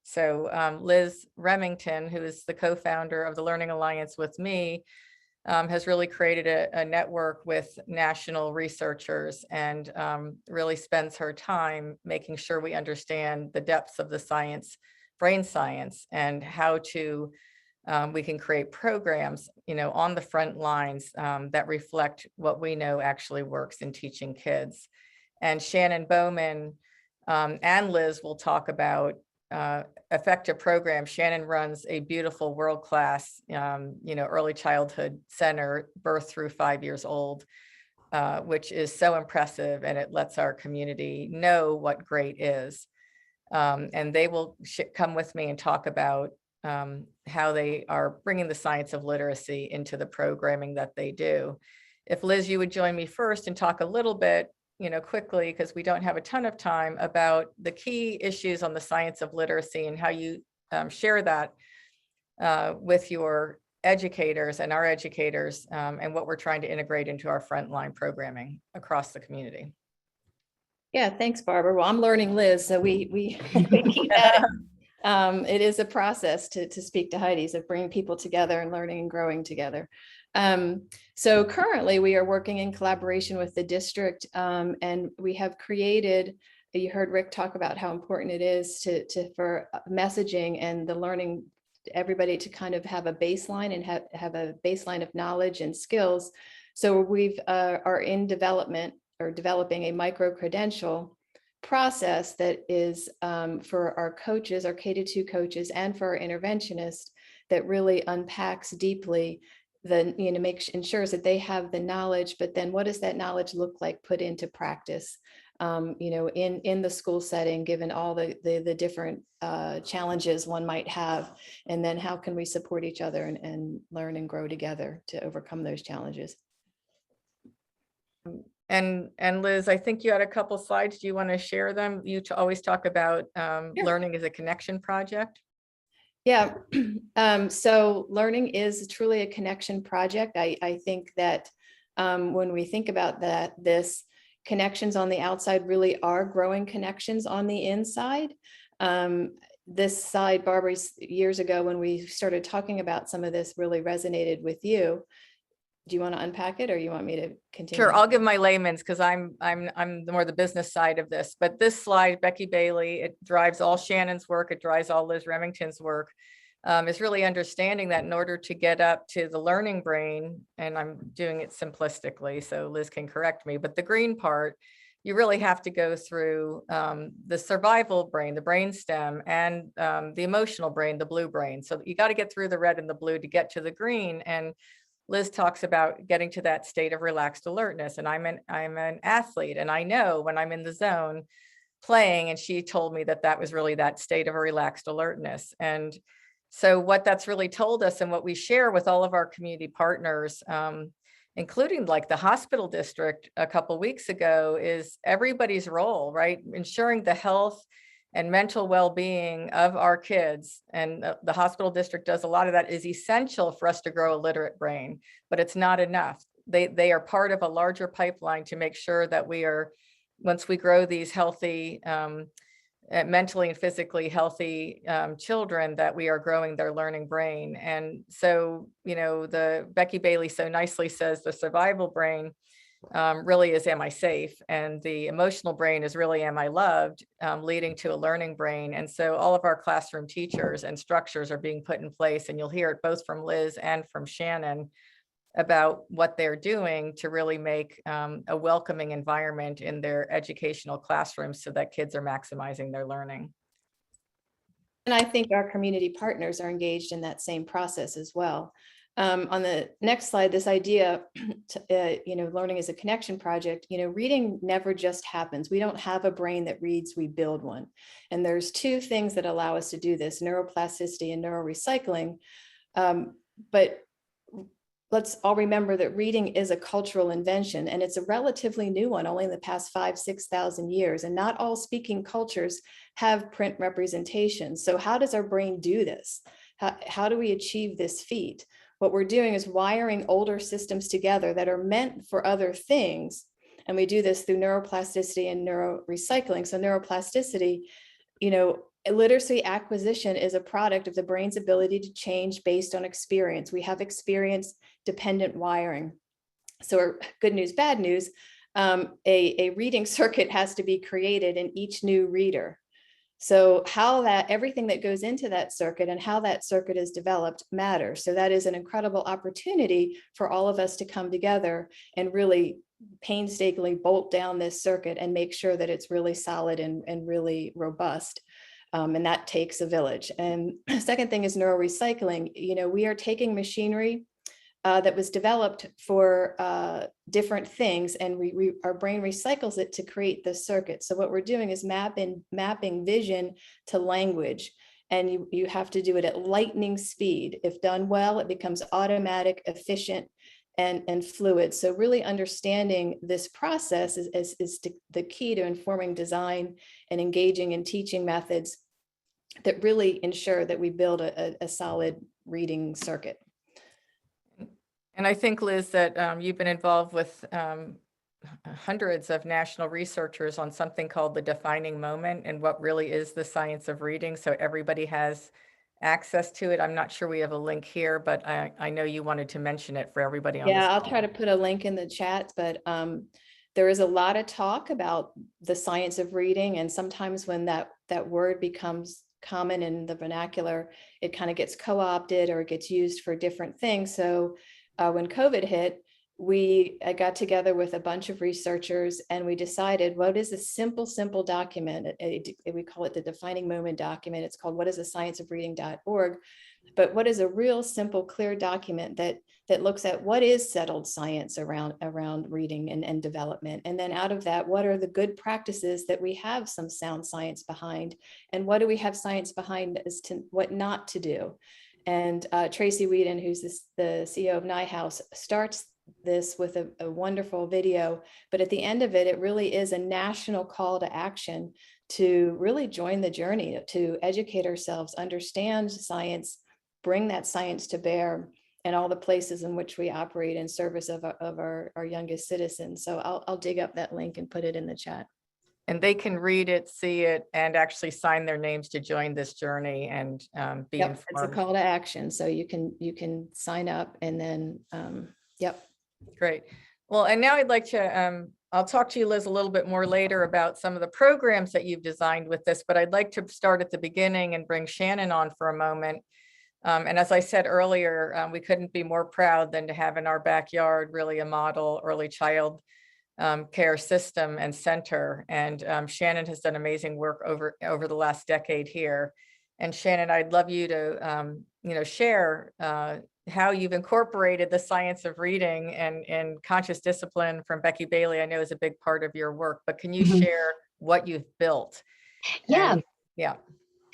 So Liz Remington, who is the co-founder of the Learning Alliance with me, has really created a network with national researchers and really spends her time making sure we understand the depths of the science, brain science, and how to we can create programs, on the front lines that reflect what we know actually works in teaching kids. And Shannon Bowman and Liz will talk about effective programs. Shannon runs a beautiful world-class, early childhood center, birth through 5 years old, which is so impressive, and it lets our community know what great is. And they will come with me and talk about how they are bringing the science of literacy into the programming that they do. If Liz, you would join me first and talk a little bit, quickly, because we don't have a ton of time, about the key issues on the science of literacy and how you share that with your educators and our educators, and what we're trying to integrate into our frontline programming across the community. Yeah, thanks, Barbara. Well, I'm learning Liz, so we keep that. It is a process to speak to Heidi's of bringing people together and learning and growing together. So currently we are working in collaboration with the district, and we have created you heard Rick talk about how important it is for messaging and the learning, everybody to kind of have a baseline and have a baseline of knowledge and skills. So we've are in development or developing a micro-credential process that is for our coaches, our K-2 coaches, and for our interventionists, that really unpacks deeply ensures that they have the knowledge, but then what does that knowledge look like put into practice, in the school setting, given all the different challenges one might have, and then how can we support each other and learn and grow together to overcome those challenges. And Liz, I think you had a couple slides. Do you want to share them? You always talk about learning as a connection project. Yeah, so learning is truly a connection project. I think that when we think about this connections on the outside really are growing connections on the inside. This slide, Barbara, years ago when we started talking about some of this really resonated with you. Do you want to unpack it, or you want me to continue? Sure, I'll give my layman's, because I'm more the business side of this. But this slide, Becky Bailey, it drives all Shannon's work, it drives all Liz Remington's work, is really understanding that in order to get up to the learning brain, and I'm doing it simplistically, so Liz can correct me, but the green part, you really have to go through the survival brain, the brainstem, and the emotional brain, the blue brain. So you got to get through the red and the blue to get to the green. And Liz talks about getting to that state of relaxed alertness. And I'm an athlete, and I know when I'm in the zone playing, and she told me that was really that state of a relaxed alertness. And so what that's really told us, and what we share with all of our community partners, including like the hospital district a couple weeks ago, is everybody's role, right? Ensuring the health and mental well-being of our kids, and the hospital district does a lot of that, is essential for us to grow a literate brain, but it's not enough. They are part of a larger pipeline to make sure that we are, once we grow these healthy, mentally and physically healthy children, that we are growing their learning brain. And so, the Becky Bailey so nicely says the survival brain really is, am I safe? And the emotional brain is really, am I loved? Leading to a learning brain. And so all of our classroom teachers and structures are being put in place, and you'll hear it both from Liz and from Shannon about what they're doing to really make a welcoming environment in their educational classrooms so that kids are maximizing their learning. And I think our community partners are engaged in that same process as well. On the next slide, this idea, learning is a connection project, reading never just happens. We don't have a brain that reads, we build one. And there's two things that allow us to do this, neuroplasticity and neurorecycling. But let's all remember that reading is a cultural invention, and it's a relatively new one, only in the past 5,000-6,000 years. And not all speaking cultures have print representation. So how does our brain do this? How do we achieve this feat? What we're doing is wiring older systems together that are meant for other things. And we do this through neuroplasticity and neurorecycling. So neuroplasticity, literacy acquisition is a product of the brain's ability to change based on experience. We have experience dependent wiring. So good news, bad news, a reading circuit has to be created in each new reader. So everything that goes into that circuit and how that circuit is developed matters. So that is an incredible opportunity for all of us to come together and really painstakingly bolt down this circuit and make sure that it's really solid and really robust. And that takes a village. And the second thing is neurorecycling. We are taking machinery that was developed for different things, and our brain recycles it to create the circuit. So what we're doing is mapping vision to language, and you have to do it at lightning speed. If done well, it becomes automatic, efficient, and fluid. So really understanding this process is the key to informing design and engaging in teaching methods that really ensure that we build a solid reading circuit. And I think, Liz, that you've been involved with hundreds of national researchers on something called the defining moment, and what really is the science of reading, so everybody has access to it. I'm not sure we have a link here, but I know you wanted to mention it for everybody on Yeah, I'll try to put a link in the chat, but There is a lot of talk about the science of reading, and sometimes when that word becomes common in the vernacular, it kind of gets co-opted or it gets used for different things. So when COVID hit, we got together with a bunch of researchers and we decided what is a simple document. We call it the defining moment document. It's called whatisthescienceofreading.org. But what is a real simple, clear document that looks at what is settled science around reading and development. And then out of that, what are the good practices that we have some sound science behind? And what do we have science behind as to what not to do? And Tracy Whedon, who's the CEO of NIHouse, starts this with a wonderful video. But at the end of it, it really is a national call to action to really join the journey, to educate ourselves, understand science, bring that science to bear in all the places in which we operate in service of our youngest citizens. So I'll dig up that link and put it in the chat. And they can read it, see it, and actually sign their names to join this journey and be Yep, informed. it's a call to action. So you can sign up and then, yep. Great. Well, and now I'd like to, I'll talk to you, Liz, a little bit more later about some of the programs that you've designed with this, but I'd like to start at the beginning and bring Shannon on for a moment. And as I said earlier, we couldn't be more proud than to have in our backyard really a model early child care system and center. And Shannon has done amazing work over the last decade here. And Shannon, I'd love you to share how you've incorporated the science of reading and conscious discipline from Becky Bailey. I know is a big part of your work, but can you share what you've built? Yeah.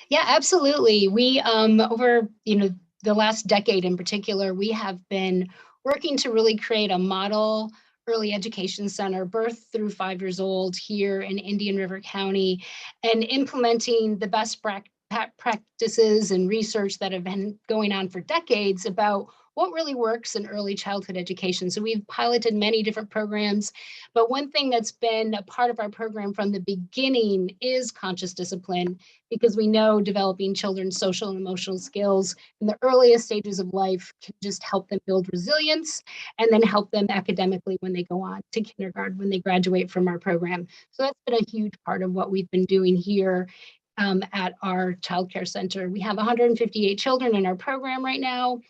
Yeah, absolutely. We over the last decade in particular, we have been working to really create a model early education center, birth through 5 years old here in Indian River County, and implementing the best practices and research that have been going on for decades about what really works in early childhood education. So we've piloted many different programs, but one thing that's been a part of our program from the beginning is conscious discipline, because we know developing children's social and emotional skills in the earliest stages of life can just help them build resilience and then help them academically when they go on to kindergarten, when they graduate from our program. So that's been a huge part of what we've been doing here at our child care center. We have 158 children in our program right now.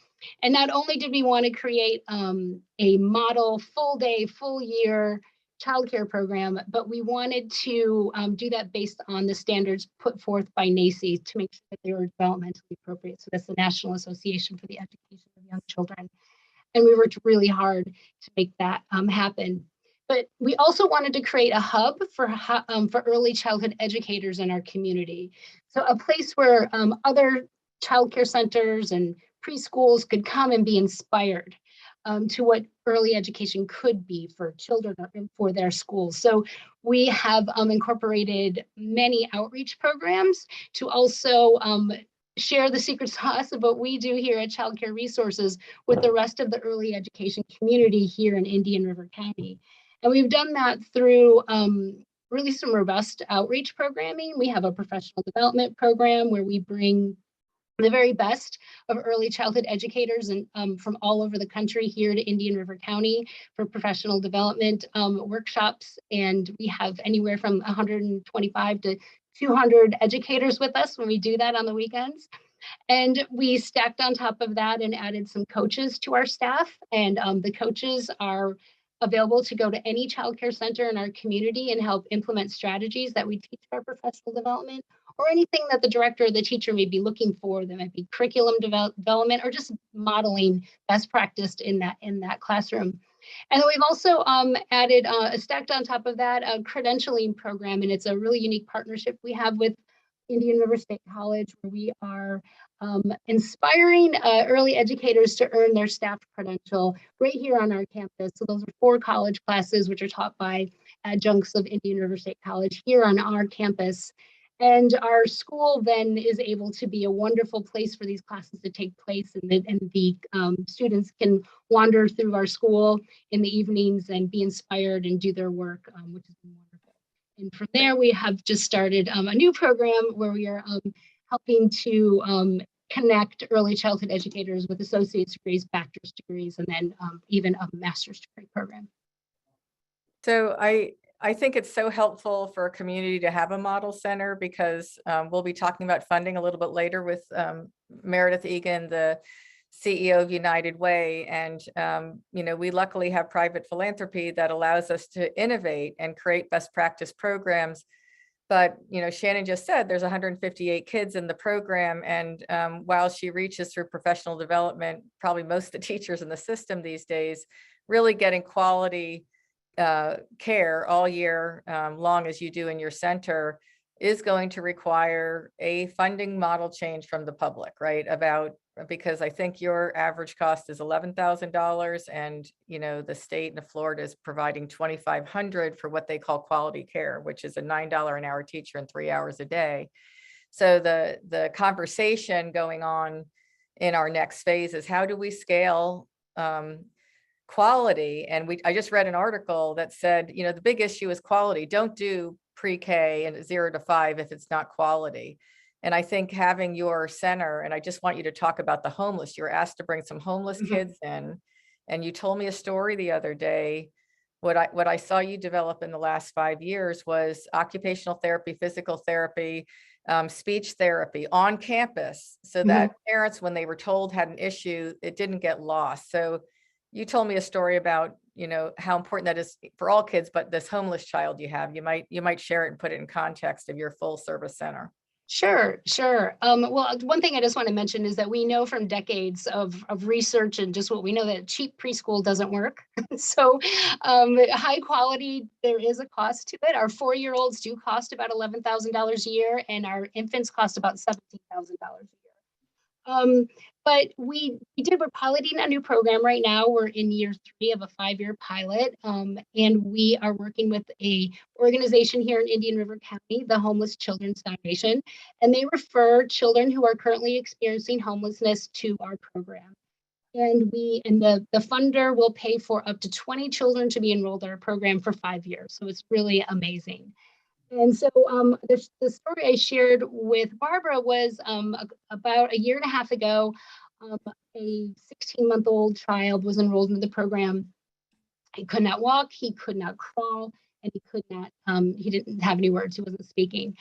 And not only did we want to create a model full day, full year childcare program, but we wanted to do that based on the standards put forth by NACI to make sure that they were developmentally appropriate. So that's the National Association for the Education of Young Children. And we worked really hard to make that happen. But we also wanted to create a hub for early childhood educators in our community. So a place where other childcare centers and preschools could come and be inspired to what early education could be for children or for their schools. So we have incorporated many outreach programs to also share the secret sauce of what we do here at Child Care Resources with the rest of the early education community here in Indian River County. And we've done that through really some robust outreach programming. We have a professional development program where we bring the very best of early childhood educators and from all over the country here to Indian River County for professional development workshops. And we have anywhere from 125 to 200 educators with us when we do that on the weekends. And we stacked on top of that and added some coaches to our staff. And the coaches are available to go to any childcare center in our community and help implement strategies that we teach for professional development, or anything that the director or the teacher may be looking for. That might be curriculum development or just modeling best practice in that classroom. And then we've also added, stacked on top of that, a credentialing program, and it's a really unique partnership we have with Indian River State College, where we are inspiring early educators to earn their staff credential right here on our campus. So those are 4 college classes which are taught by adjuncts of Indian River State College here on our campus. And our school then is able to be a wonderful place for these classes to take place, and the students can wander through our school in the evenings and be inspired and do their work, which is wonderful. And from there, we have just started a new program where we are helping to connect early childhood educators with associate's degrees, bachelor's degrees, and then even a master's degree program. So I think it's so helpful for a community to have a model center because we'll be talking about funding a little bit later with Meredith Egan, the CEO of United Way. And, we luckily have private philanthropy that allows us to innovate and create best practice programs. But, Shannon just said there's 158 kids in the program. And while she reaches through professional development, probably most of the teachers in the system these days, really getting quality care all year long as you do in your center is going to require a funding model change from the public, right? Because I think your average cost is $11,000 and, the state of Florida is providing $2,500 for what they call quality care, which is a $9 an hour teacher and 3 hours a day. So the conversation going on in our next phase is how do we scale quality? And I just read an article that said, the big issue is quality. Don't do pre-K and 0 to 5 if it's not quality. And I think having your center, and I just want you to talk about the homeless. You were asked to bring some homeless kids in, and you told me a story the other day. What I saw you develop in the last 5 years was occupational therapy, physical therapy, speech therapy on campus, so that parents, when they were told had an issue, it didn't get lost. So you told me a story about, how important that is for all kids, but this homeless child you have, you might share it and put it in context of your full service center. Sure. Well, one thing I just want to mention is that we know from decades of research and just what we know that cheap preschool doesn't work. So high quality, there is a cost to it. Our 4-year-olds do cost about $11,000 a year, and our infants cost about $17,000 a year. But we're piloting a new program right now. We're in year 3 of a 5-year pilot. And we are working with a organization here in Indian River County, the Homeless Children's Foundation. And they refer children who are currently experiencing homelessness to our program. And the funder will pay for up to 20 children to be enrolled in our program for 5 years. So it's really amazing. And so the story I shared with Barbara was about a year and a half ago, a 16-month-old child was enrolled in the program. He could not walk, he could not crawl, and he didn't have any words, he wasn't speaking.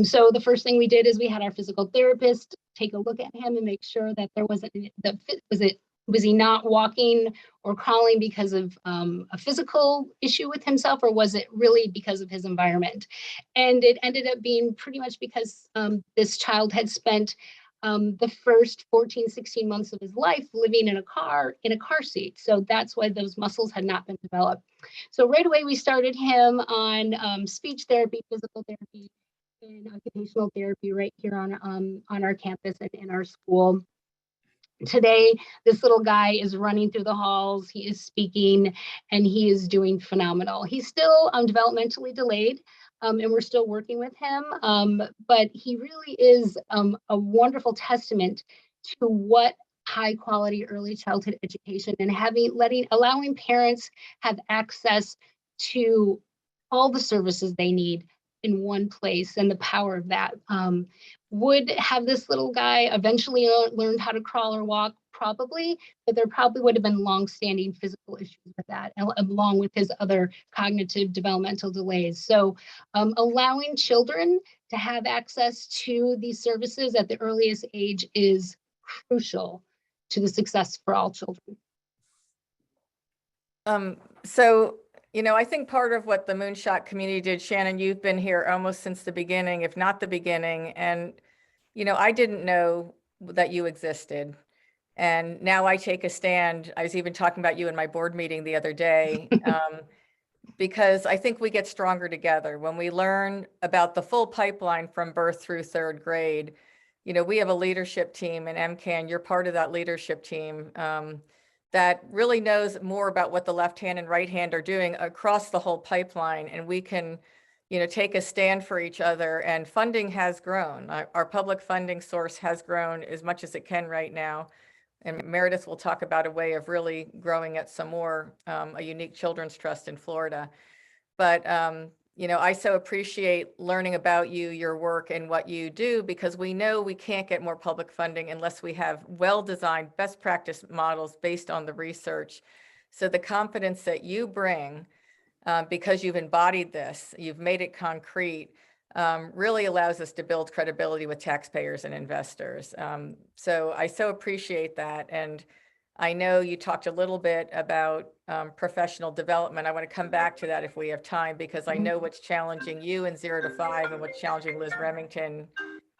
So the first thing we did is we had our physical therapist take a look at him and make sure that there wasn't, was he not walking or crawling because of a physical issue with himself, or was it really because of his environment? And it ended up being pretty much because this child had spent the first 14, 16 months of his life living in a car seat. So that's why those muscles had not been developed. So right away, we started him on speech therapy, physical therapy, and occupational therapy right here on our campus and in our school. Today, this little guy is running through the halls, he is speaking, and he is doing phenomenal. He's still developmentally delayed, and we're still working with him, but he really is a wonderful testament to what high quality early childhood education and allowing parents have access to all the services they need in one place, and the power of that. Would have this little guy eventually learned how to crawl or walk? Probably, but there probably would have been longstanding physical issues with that, along with his other cognitive developmental delays. So allowing children to have access to these services at the earliest age is crucial to the success for all children. So I think part of what the Moonshot community did, Shannon, you've been here almost since the beginning, if not the beginning. And, I didn't know that you existed. And now I take a stand. I was even talking about you in my board meeting the other day, because I think we get stronger together when we learn about the full pipeline from birth through 3rd grade. We have a leadership team, and MCAN, you're part of that leadership team. That really knows more about what the left hand and right hand are doing across the whole pipeline. And we can, take a stand for each other, and funding has grown. Our public funding source has grown as much as it can right now. And Meredith will talk about a way of really growing it some more, a unique children's trust in Florida. But, I so appreciate learning about you, your work, and what you do, because we know we can't get more public funding unless we have well-designed best practice models based on the research. So the confidence that you bring because you've embodied this, you've made it concrete, really allows us to build credibility with taxpayers and investors. So I so appreciate that. And I know you talked a little bit about professional development. I want to come back to that if we have time, because I know what's challenging you in 0 to 5 and what's challenging Liz Remington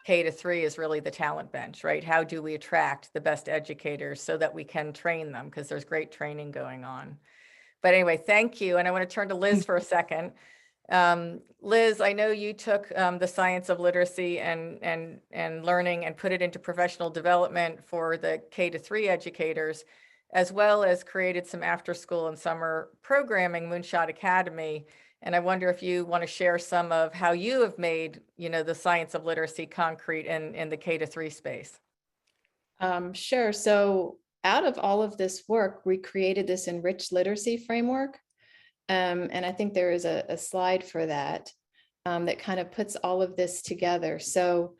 K to 3 is really the talent bench, right? How do we attract the best educators so that we can train them? Because there's great training going on. But anyway, thank you. And I want to turn to Liz for a second. Liz, I know you took the science of literacy and learning and put it into professional development for the K to 3 educators, as well as created some after school and summer programming, Moonshot Academy. And I wonder if you want to share some of how you have made, the science of literacy concrete in the K to 3 space. Sure. So out of all of this work, we created this enriched literacy framework. And I think there is a slide for that that kind of puts all of this together. So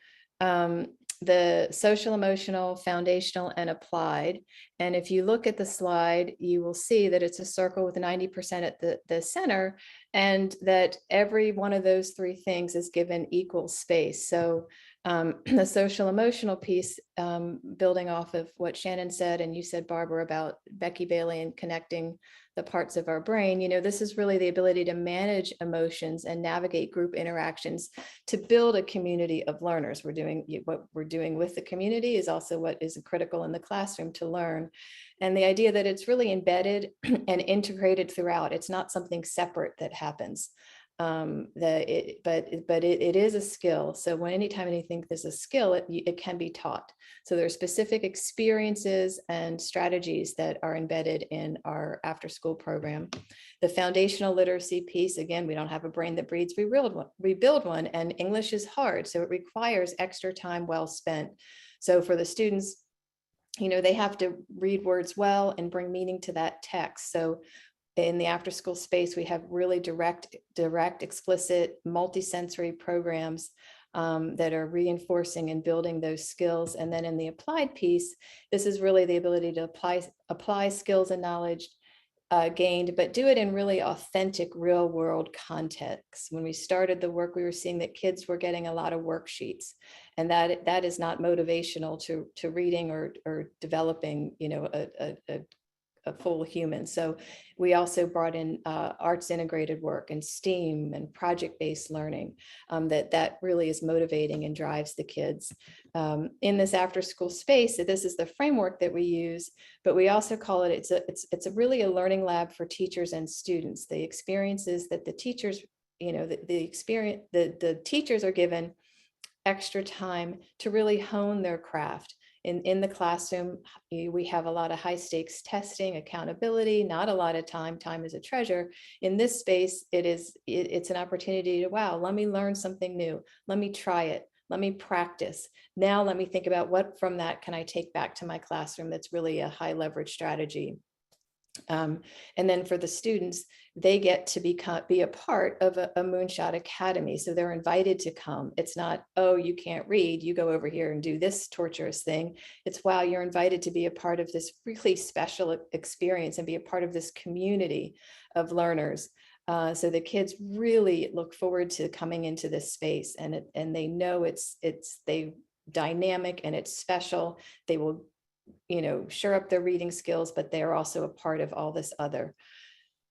the social, emotional, foundational, and applied. And if you look at the slide, you will see that it's a circle with 90% at the center, and that every one of those 3 things is given equal space. So the social emotional piece, building off of what Shannon said, and you said, Barbara, about Becky Bailey and connecting the parts of our brain, this is really the ability to manage emotions and navigate group interactions to build a community of learners. What we're doing with the community is also what is critical in the classroom to learn. And the idea that it's really embedded and integrated throughout. It's not something separate that happens. But it is a skill. So anytime anything there's a skill, it can be taught. So there are specific experiences and strategies that are embedded in our after school program. The foundational literacy piece, again, we don't have a brain that breathes, we build one, and English is hard. So it requires extra time well spent. So for the students, they have to read words well and bring meaning to that text. So in the after school space, we have really direct, explicit, multisensory programs that are reinforcing and building those skills. And then in the applied piece, this is really the ability to apply skills and knowledge gained, but do it in really authentic real world context. When we started the work, we were seeing that kids were getting a lot of worksheets, and that is not motivational to reading or developing, a full human. So we also brought in arts integrated work and STEAM and project-based learning that really is motivating and drives the kids in this after school space. So this is the framework that we use, but we also call it, it's really a learning lab for teachers and students. The experiences that the teachers, the teachers are given extra time to really hone their craft. In the classroom, we have a lot of high stakes testing, accountability, not a lot of time. Time is a treasure. In this space, it's an opportunity to, wow, let me learn something new. Let me try it. Let me practice. Now let me think about what from that can I take back to my classroom that's really a high leverage strategy. And then for the students, they get to be a part of a Moonshot Academy. So they're invited to come. It's not, oh, you can't read, you go over here and do this torturous thing. It's, wow, you're invited to be a part of this really special experience and be a part of this community of learners. So the kids really look forward to coming into this space, and they know it's dynamic and it's special. They will shore up their reading skills, but they're also a part of all this other.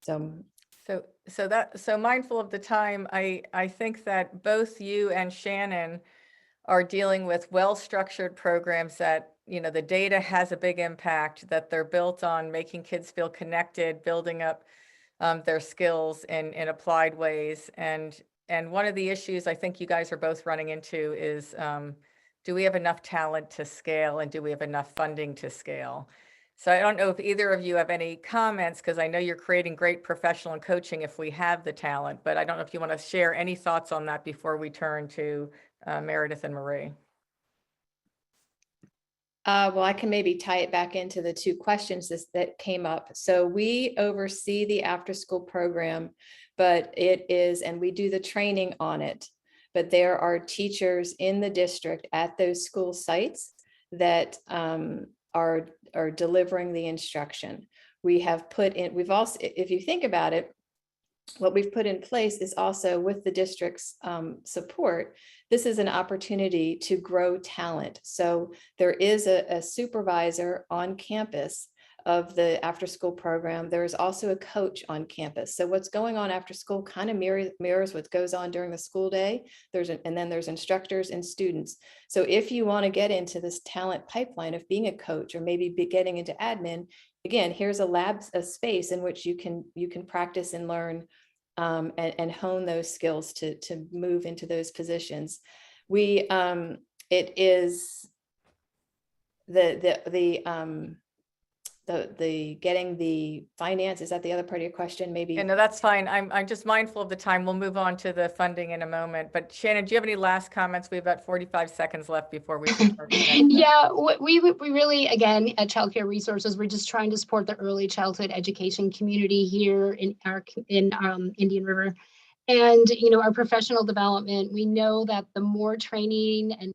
So mindful of the time, I think that both you and Shannon are dealing with well-structured programs that, the data has a big impact, that they're built on making kids feel connected, building up their skills in applied ways. And one of the issues I think you guys are both running into is, do we have enough talent to scale, and do we have enough funding to scale? So I don't know if either of you have any comments, because I know you're creating great professional and coaching if we have the talent, but I don't know if you want to share any thoughts on that before we turn to Meredith and Marie. Well, I can maybe tie it back into the 2 questions that came up. So we oversee the after school program, but and we do the training on it. But there are teachers in the district at those school sites that are delivering the instruction. We've also, if you think about it, what we've put in place is also with the district's support, this is an opportunity to grow talent. So there is a supervisor on campus of the after school program. There is also a coach on campus. So what's going on after school kind of mirrors what goes on during the school day. And then there's instructors and students. So if you want to get into this talent pipeline of being a coach or maybe getting into admin, again, here's a space in which you can practice and learn and hone those skills to move into those positions. It is the getting the finance. Is that the other part of your question? Maybe. Yeah, no, that's fine. I'm just mindful of the time. We'll move on to the funding in a moment. But Shannon, do you have any last comments? We have about 45 seconds left before we should start. Yeah, we really, again, at Child Care Resources, we're just trying to support the early childhood education community here in Indian River. And, our professional development, we know that the more training and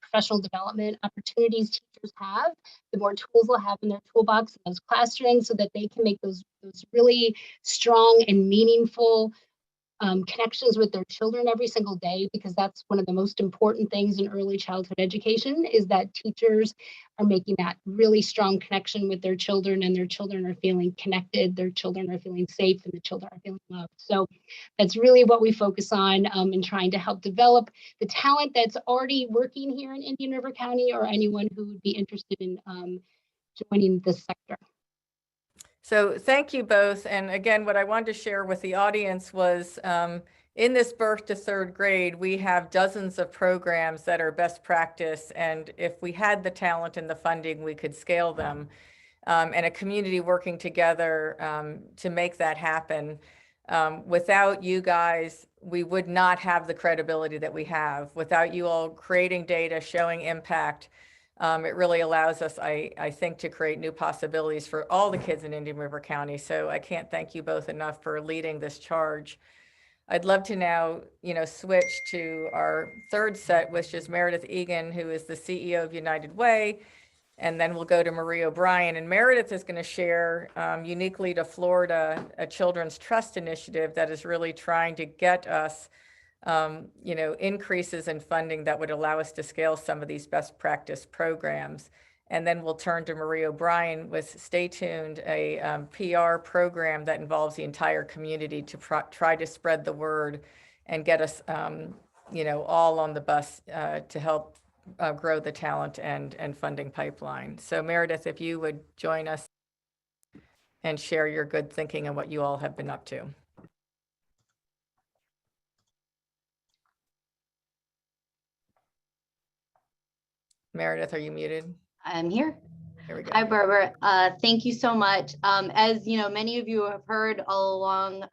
professional development opportunities teachers have, the more tools they'll have in their toolbox, those classrooms, so that they can make those really strong and meaningful connections with their children every single day, because that's one of the most important things in early childhood education, is that teachers are making that really strong connection with their children, and their children are feeling connected, their children are feeling safe, and the children are feeling loved. So that's really what we focus on in trying to help develop the talent that's already working here in Indian River County, or anyone who would be interested in joining this sector. So thank you both. And again, what I wanted to share with the audience was in this birth to third grade, we have dozens of programs that are best practice. And if we had the talent and the funding, we could scale them, and a community working together to make that happen. Without you guys, we would not have the credibility that we have. Without you all creating data, showing impact, it really allows us, I think, to create new possibilities for all the kids in Indian River County. So I can't thank you both enough for leading this charge. I'd love to now, switch to our third set, which is Meredith Egan, who is the CEO of United Way. And then we'll go to Marie O'Brien. And Meredith is going to share, uniquely to Florida, a Children's Trust initiative that is really trying to get us increases in funding that would allow us to scale some of these best practice programs. And then we'll turn to Marie O'Brien with Stay Tuned, a PR program that involves the entire community to try to spread the word and get us, all on the bus to help grow the talent and funding pipeline. So Meredith, if you would join us and share your good thinking and what you all have been up to. Meredith, are you muted? I'm here. Here we go. Hi, Barbara. Thank you so much. As many of you have heard all along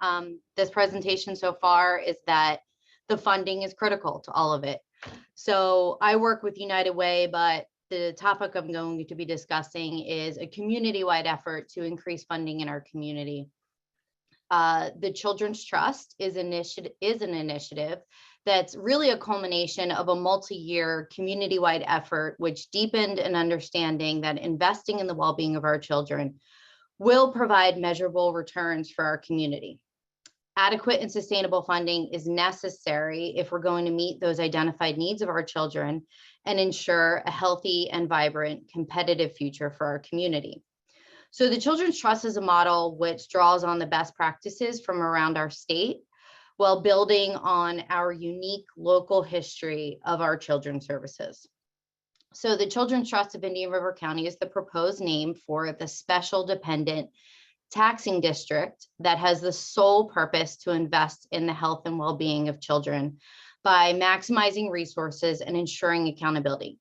this presentation so far, is that the funding is critical to all of it. So I work with United Way, but the topic I'm going to be discussing is a community-wide effort to increase funding in our community. The Children's Trust is an initiative that's really a culmination of a multi-year community-wide effort, which deepened an understanding that investing in the well-being of our children will provide measurable returns for our community. Adequate and sustainable funding is necessary if we're going to meet those identified needs of our children and ensure a healthy and vibrant competitive future for our community. So the Children's Trust is a model which draws on the best practices from around our state, while building on our unique local history of our children's services. So the Children's Trust of Indian River County is the proposed name for the special dependent taxing district that has the sole purpose to invest in the health and well-being of children by maximizing resources and ensuring accountability.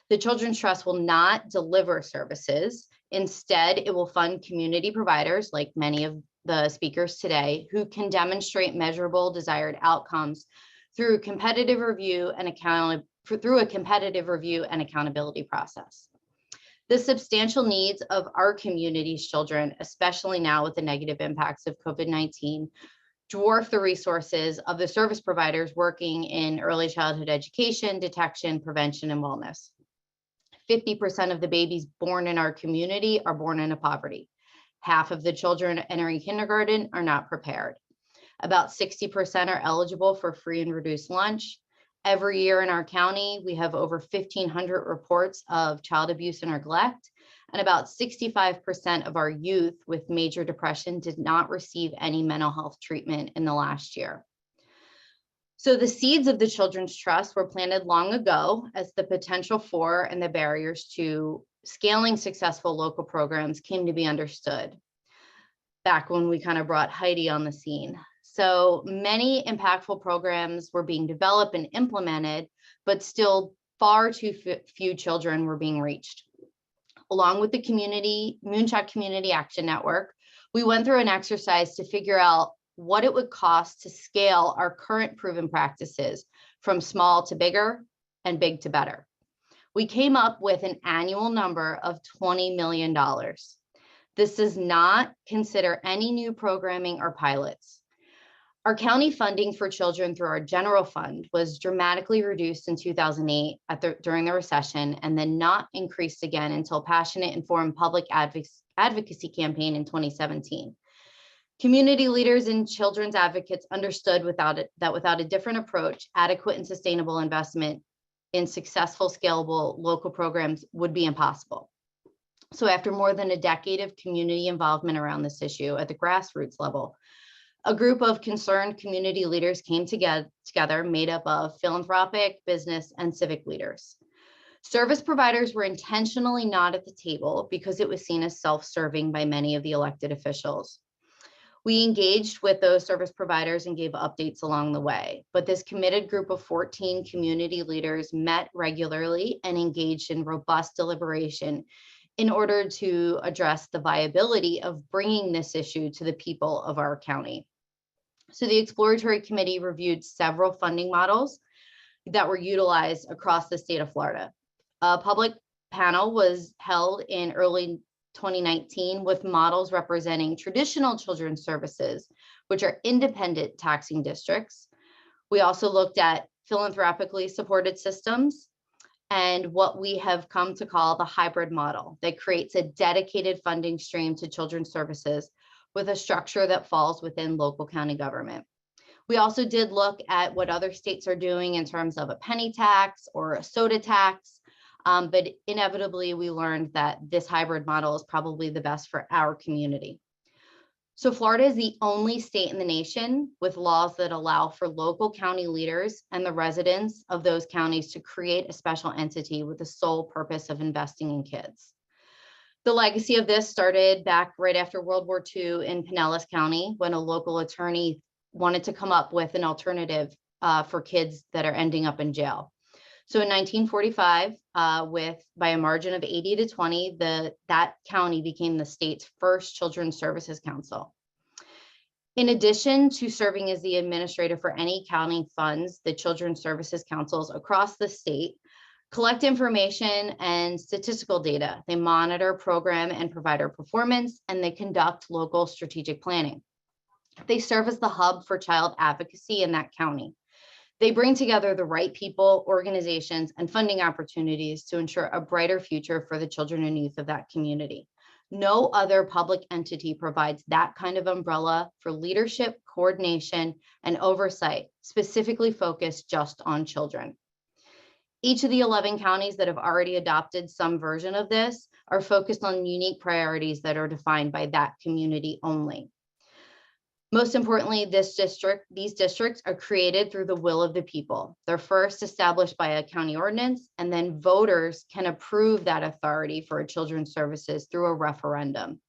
The Children's Trust will not deliver services. Instead, it will fund community providers, like many of the speakers today, who can demonstrate measurable desired outcomes through competitive review and accountability process. The substantial needs of our community's children, especially now with the negative impacts of COVID-19, dwarf the resources of the service providers working in early childhood education, detection, prevention, and wellness. 50% of the babies born in our community are born into poverty. Half of the children entering kindergarten are not prepared. About 60% are eligible for free and reduced lunch. Every year in our county, we have over 1,500 reports of child abuse and neglect, and about 65% of our youth with major depression did not receive any mental health treatment in the last year. So the seeds of the Children's Trust were planted long ago as the potential for and the barriers to scaling successful local programs came to be understood back when we kind of brought Heidi on the scene. So many impactful programs were being developed and implemented, but still far too few children were being reached. Along with the Moonshot Community Action Network, we went through an exercise to figure out what it would cost to scale our current proven practices from small to bigger and big to better. We came up with an annual number of $20 million. This does not consider any new programming or pilots. Our county funding for children through our general fund was dramatically reduced in 2008 during the recession, and then not increased again until Passionate Informed Public Advocacy campaign in 2017. Community leaders and children's advocates understood that without a different approach, adequate and sustainable investment in successful, scalable local programs would be impossible. So after more than a decade of community involvement around this issue at the grassroots level, a group of concerned community leaders came together made up of philanthropic, business, and civic leaders. Service providers were intentionally not at the table because it was seen as self-serving by many of the elected officials. We engaged with those service providers and gave updates along the way, but this committed group of 14 community leaders met regularly and engaged in robust deliberation in order to address the viability of bringing this issue to the people of our county. So the exploratory committee reviewed several funding models that were utilized across the state of Florida. A public panel was held in early 2019 with models representing traditional children's services, which are independent taxing districts. We also looked at philanthropically supported systems and what we have come to call the hybrid model that creates a dedicated funding stream to children's services with a structure that falls within local county government. We also did look at what other states are doing in terms of a penny tax or a soda tax, but inevitably we learned that this hybrid model is probably the best for our community. So Florida is the only state in the nation with laws that allow for local county leaders and the residents of those counties to create a special entity with the sole purpose of investing in kids. The legacy of this started back right after World War II in Pinellas County, when a local attorney wanted to come up with an alternative for kids that are ending up in jail. So in 1945, by a margin of 80 to 20, that county became the state's first Children's Services Council. In addition to serving as the administrator for any county funds, the Children's Services Councils across the state collect information and statistical data. They monitor program and provider performance, and they conduct local strategic planning. They serve as the hub for child advocacy in that county. They bring together the right people, organizations, and funding opportunities to ensure a brighter future for the children and youth of that community. No other public entity provides that kind of umbrella for leadership, coordination, and oversight, specifically focused just on children. Each of the 11 counties that have already adopted some version of this are focused on unique priorities that are defined by that community only. Most importantly, these districts are created through the will of the people. They're first established by a county ordinance, and then voters can approve that authority for children's services through a referendum.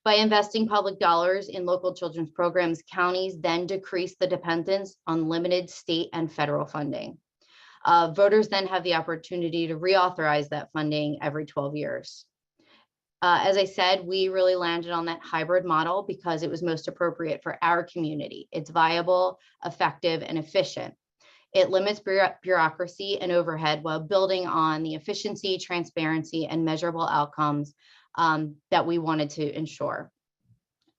By investing public dollars in local children's programs, counties then decrease the dependence on limited state and federal funding. Voters then have the opportunity to reauthorize that funding every 12 years. As I said, we really landed on that hybrid model because it was most appropriate for our community. It's viable, effective, and efficient. It limits bureaucracy and overhead while building on the efficiency, transparency, and measurable outcomes that we wanted to ensure.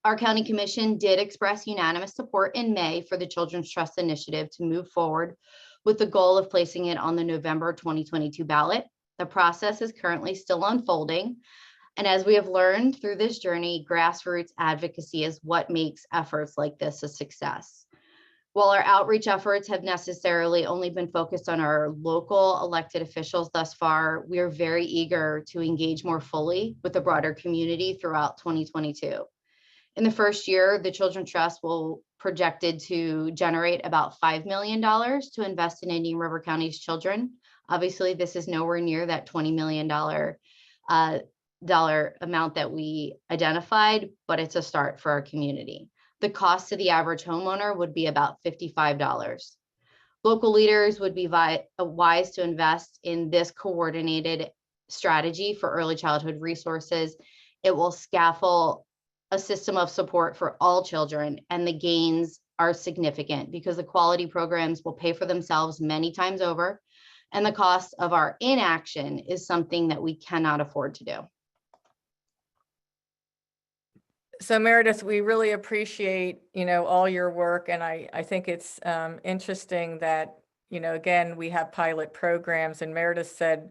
Our county commission did express unanimous support in May for the Children's Trust Initiative to move forward with the goal of placing it on the November 2022 ballot. The process is currently still unfolding. And as we have learned through this journey, grassroots advocacy is what makes efforts like this a success. While our outreach efforts have necessarily only been focused on our local elected officials thus far, we are very eager to engage more fully with the broader community throughout 2022. In the first year, the Children's Trust will projected to generate about $5 million to invest in Indian River County's children. Obviously, this is nowhere near that $20 million dollar amount that we identified, but it's a start for our community. The cost to the average homeowner would be about $55. Local leaders would be wise to invest in this coordinated strategy for early childhood resources. It will scaffold a system of support for all children, and the gains are significant because the quality programs will pay for themselves many times over, and the cost of our inaction is something that we cannot afford to do. So Meredith, we really appreciate, all your work. And I think it's interesting that, again, we have pilot programs, and Meredith said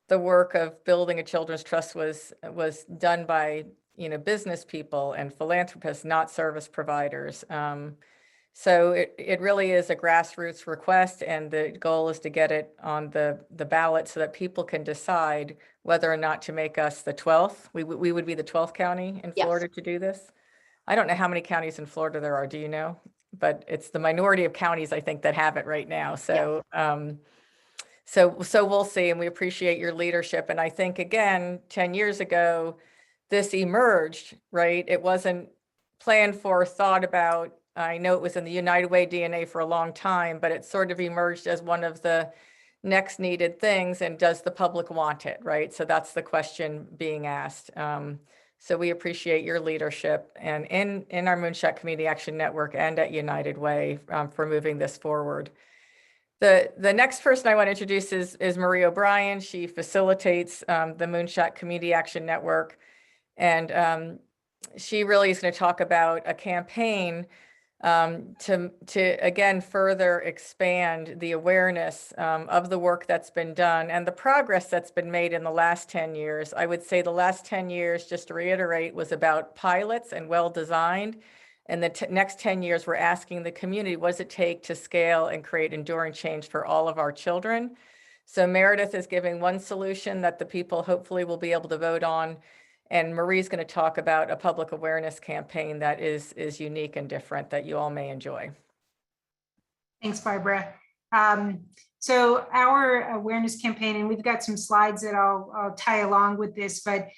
the work of building a children's trust was done by, business people and philanthropists, not service providers. So it really is a grassroots request, and the goal is to get it on the ballot so that people can decide whether or not to make us the 12th. We would be the 12th county in Florida to do this. I don't know how many counties in Florida there are. Do you know? But it's the minority of counties, I think, that have it right now. So, so we'll see, and we appreciate your leadership. And I think, again, 10 years ago, this emerged, right? It wasn't planned for, thought about. I know it was in the United Way DNA for a long time, but it sort of emerged as one of the next needed things. And does the public want it, right? So that's the question being asked. So we appreciate your leadership and in our Moonshot Community Action Network and at United Way for moving this forward. The next person I want to introduce is Marie O'Brien. She facilitates the Moonshot Community Action Network. And she really is going to talk about a campaign to again further expand the awareness of the work that's been done and the progress that's been made in the last 10 years. I would say the last 10 years, just to reiterate, was about pilots and well-designed. And the next 10 years, we're asking the community, what does it take to scale and create enduring change for all of our children? So Meredith is giving one solution that the people hopefully will be able to vote on. And Marie's going to talk about a public awareness campaign that is unique and different that you all may enjoy. Thanks, Barbara. So our awareness campaign, and we've got some slides that I'll tie along with this, but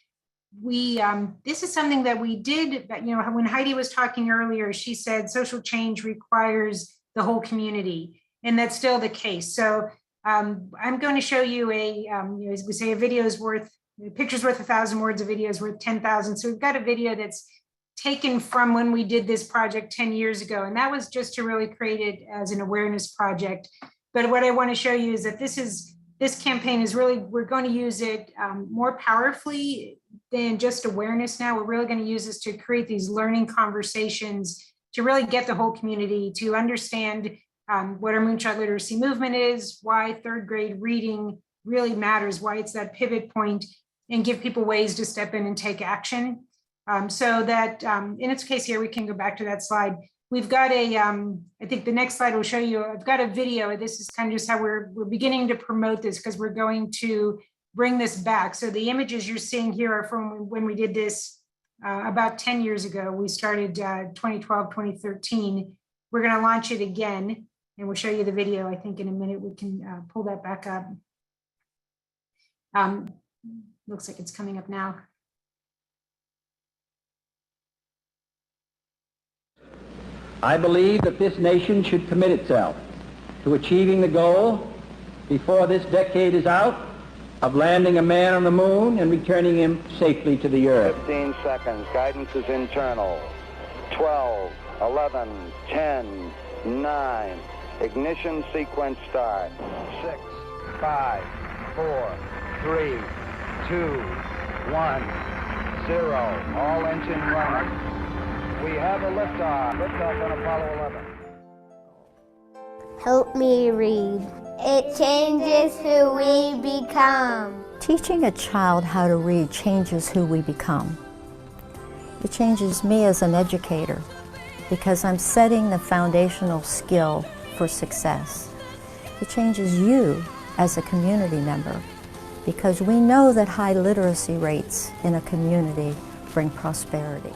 this is something that we did, when Heidi was talking earlier, she said social change requires the whole community, and that's still the case. So I'm going to show you as we say, a picture's worth 1,000 words, a video is worth 10,000. So we've got a video that's taken from when we did this project 10 years ago. And that was just to really create it as an awareness project. But what I want to show you is that this campaign is really, we're going to use it more powerfully than just awareness now. We're really going to use this to create these learning conversations to really get the whole community to understand what our Moonshot Literacy Movement is, why third grade reading really matters, why it's that pivot point, and give people ways to step in and take action. So that in its case here, we can go back to that slide. We've got I think the next slide will show you, I've got a video. This is kind of just how we're beginning to promote this, because we're going to bring this back. So the images you're seeing here are from when we did this about 10 years ago. We started 2012, 2013. We're going to launch it again, and we'll show you the video. I think in a minute we can pull that back up. Looks like it's coming up now. I believe that this nation should commit itself to achieving the goal before this decade is out of landing a man on the moon and returning him safely to the earth. 15 seconds. Guidance is internal. 12, 11, 10, 9. Ignition sequence start. 6, 5, 4, 3, 2, 1, 0. All engine running. We have a liftoff. Liftoff on Apollo 11. Help me read. It changes who we become. Teaching a child how to read changes who we become. It changes me as an educator because I'm setting the foundational skill for success. It changes you as a community member because we know that high literacy rates in a community bring prosperity.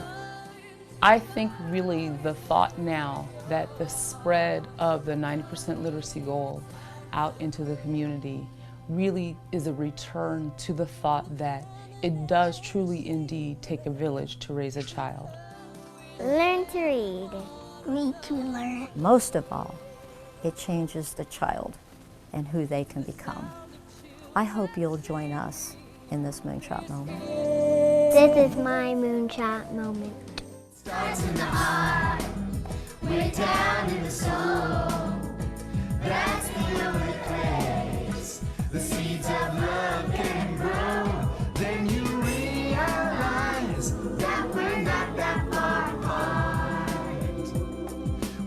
I think really the thought now that the spread of the 90% literacy goal out into the community really is a return to the thought that it does truly indeed take a village to raise a child. Learn to read. Read to learn. Most of all, it changes the child and who they can become. I hope you'll join us in this Moonshot moment. This is my Moonshot moment. Starts in the heart, way down in the soul. That's the only place the seeds of love can grow. Then you realize that we're not that far apart.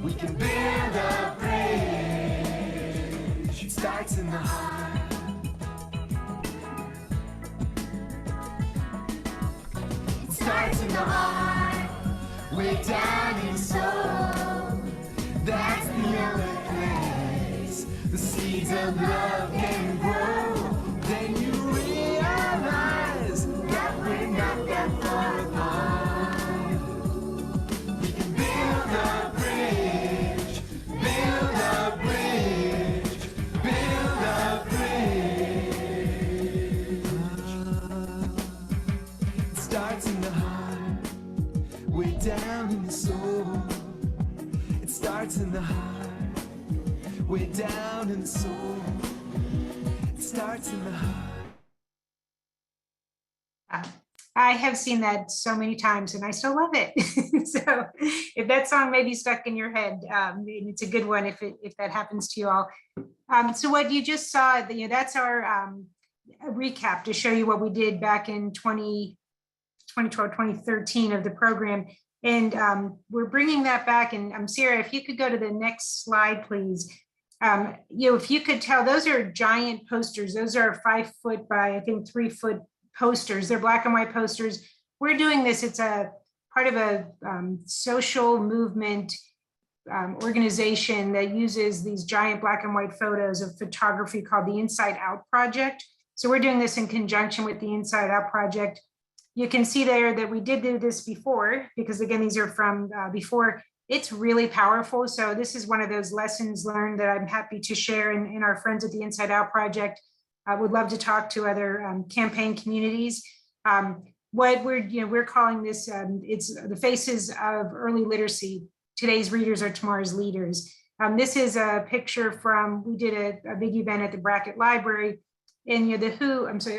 We can build a bridge. It starts in the heart. It starts in the heart, way down in the soul. That's the only place the seeds of love can grow. Then you realize that we're not that far apart. We can build a bridge, build a bridge, build a bridge. It starts in the heart, way down in the soul. It starts in the heart, way down in the soul. It starts in the heart. I have seen that so many times and I still love it. So if that song may be stuck in your head, it's a good one if that happens to you all. So what you just saw, that's our recap to show you what we did back in 2012, 2013 of the program. And we're bringing that back. And Sierra, if you could go to the next slide, please. If you could tell, those are giant posters. Those are 5 foot by, I think, 3 foot posters. They're black and white posters. We're doing this. It's a part of a social movement organization that uses these giant black and white photos of photography called the Inside Out Project. So we're doing this in conjunction with the Inside Out Project. You can see there that we did do this before, because again, these are from before. It's really powerful. So this is one of those lessons learned that I'm happy to share in our friends at the Inside Out Project. I would love to talk to other campaign communities. What we're calling this, it's the faces of early literacy. Today's readers are tomorrow's leaders. This is a picture from, we did a big event at the Brackett Library. And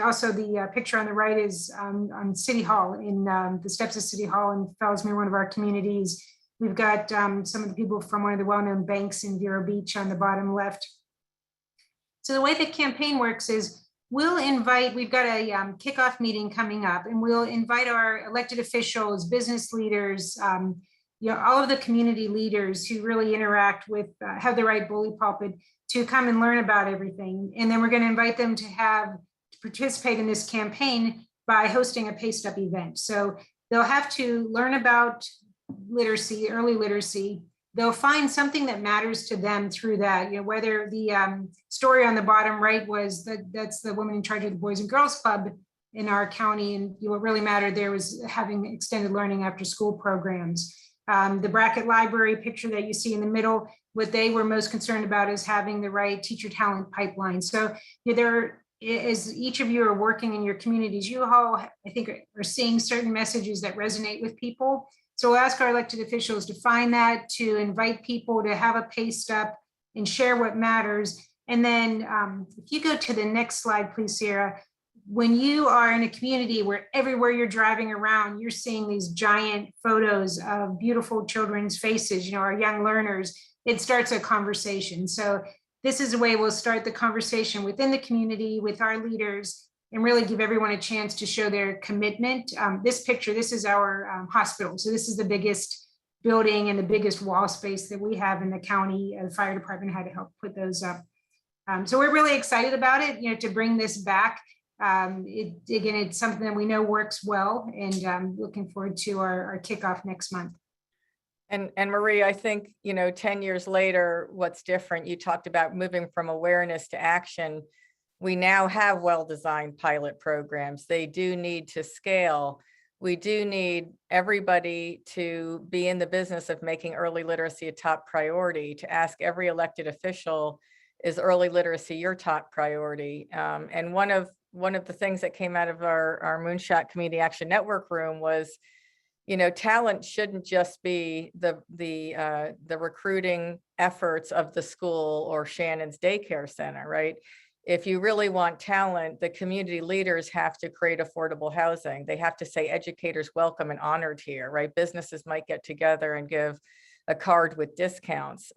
also the picture on the right is on City Hall, in the steps of City Hall in Fellsmere, one of our communities. We've got some of the people from one of the well-known banks in Vero Beach on the bottom left. So the way the campaign works is we've got a kickoff meeting coming up, and we'll invite our elected officials, business leaders, all of the community leaders who really interact with, have the right bully pulpit, to come and learn about everything. And then we're going to invite them to participate in this campaign by hosting a Paste Up event. So they'll have to learn about literacy, early literacy. They'll find something that matters to them through that. Whether the story on the bottom right was that's the woman in charge of the Boys and Girls Club in our county, and what really mattered there was having extended learning after school programs. The Brackett Library picture that you see in the middle, what they were most concerned about is having the right teacher talent pipeline. So as each of you are working in your communities, you all, I think, are seeing certain messages that resonate with people. So we'll ask our elected officials to find that, to invite people to have a Paste Up and share what matters. And then if you go to the next slide, please, Sierra. When you are in a community where everywhere you're driving around, you're seeing these giant photos of beautiful children's faces, our young learners, it starts a conversation. So this is a way we'll start the conversation within the community with our leaders and really give everyone a chance to show their commitment. This picture, this is our hospital. So this is the biggest building and the biggest wall space that we have in the county. The fire department had to help put those up. So we're really excited about it, to bring this back. Again, it's something that we know works well, and looking forward to our kickoff next month. And Marie, I think, 10 years later, what's different, you talked about moving from awareness to action. We now have well-designed pilot programs. They do need to scale. We do need everybody to be in the business of making early literacy a top priority, to ask every elected official, is early literacy your top priority? And one of the things that came out of our Moonshot Community Action Network room was, talent shouldn't just be the recruiting efforts of the school or Shannon's daycare center, right? If you really want talent, the community leaders have to create affordable housing. They have to say educators welcome and honored here, right? Businesses might get together and give a card with discounts.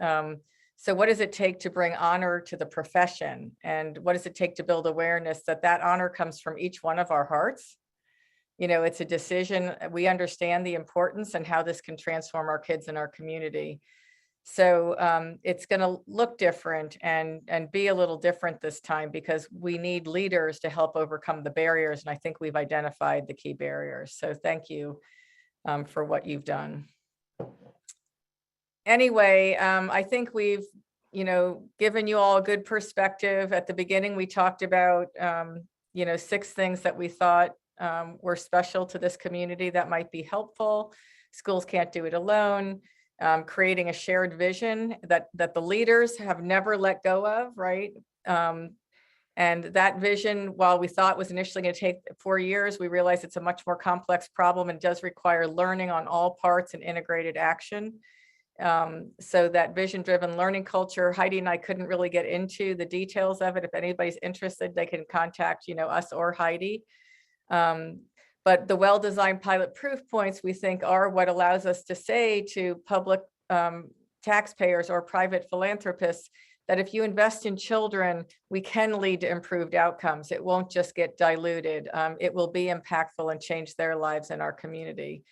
So what does it take to bring honor to the profession? And what does it take to build awareness that honor comes from each one of our hearts? It's a decision. We understand the importance and how this can transform our kids and our community. So it's going to look different and be a little different this time, because we need leaders to help overcome the barriers. And I think we've identified the key barriers. So thank you for what you've done. Anyway, I think we've, given you all a good perspective. At the beginning, we talked about, 6 things that we thought were special to this community that might be helpful. Schools can't do it alone. Creating a shared vision that the leaders have never let go of, right? And that vision, while we thought was initially going to take 4 years, we realized it's a much more complex problem and does require learning on all parts and integrated action. So that vision-driven learning culture, Heidi and I couldn't really get into the details of it. If anybody's interested, they can contact, us or Heidi. But the well-designed pilot proof points, we think, are what allows us to say to public taxpayers or private philanthropists that if you invest in children, we can lead to improved outcomes. It won't just get diluted. It will be impactful and change their lives and our community.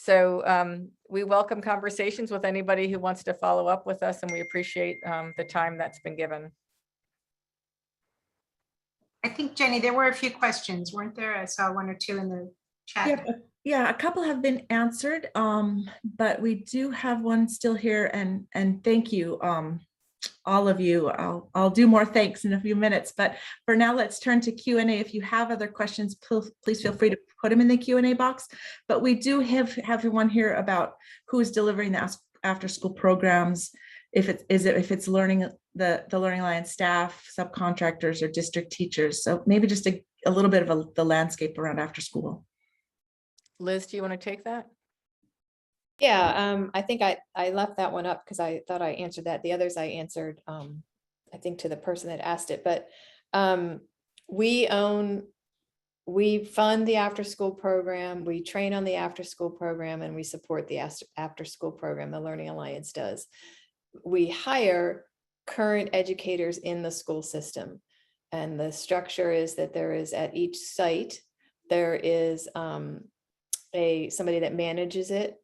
So we welcome conversations with anybody who wants to follow up with us, and we appreciate the time that's been given. I think, Jenny, there were a few questions, weren't there? I saw 1 or 2 in the chat. Yeah, a couple have been answered, but we do have one still here, and thank you, all of you. I'll do more thanks in a few minutes, but for now, let's turn to Q&A. If you have other questions, please feel free to put them in the Q&A box. But we do have one here about who is delivering the after-school programs. If it's the Learning Alliance staff, subcontractors, or district teachers. So maybe just a little bit of the landscape around after school. Liz, do you want to take that? Yeah, I think I left that one up because I thought I answered that. The others I answered, I think, to the person that asked it. But we fund the after school program, we train on the after school program, and we support the after school program. The Learning Alliance does. We hire current educators in the school system, and the structure is that there is at each site there is somebody that manages it.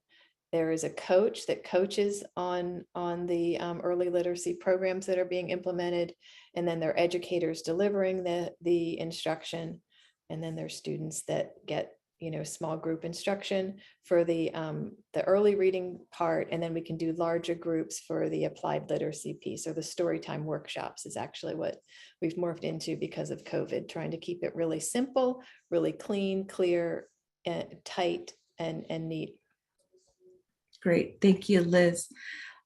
There is a coach that coaches on the early literacy programs that are being implemented, and then there are educators delivering the instruction, and then there's students that get small group instruction for the early reading part, and then we can do larger groups for the applied literacy piece, or the story time workshops is actually what we've morphed into because of COVID, trying to keep it really simple, really clean, clear, tight, and neat. Great, thank you, Liz.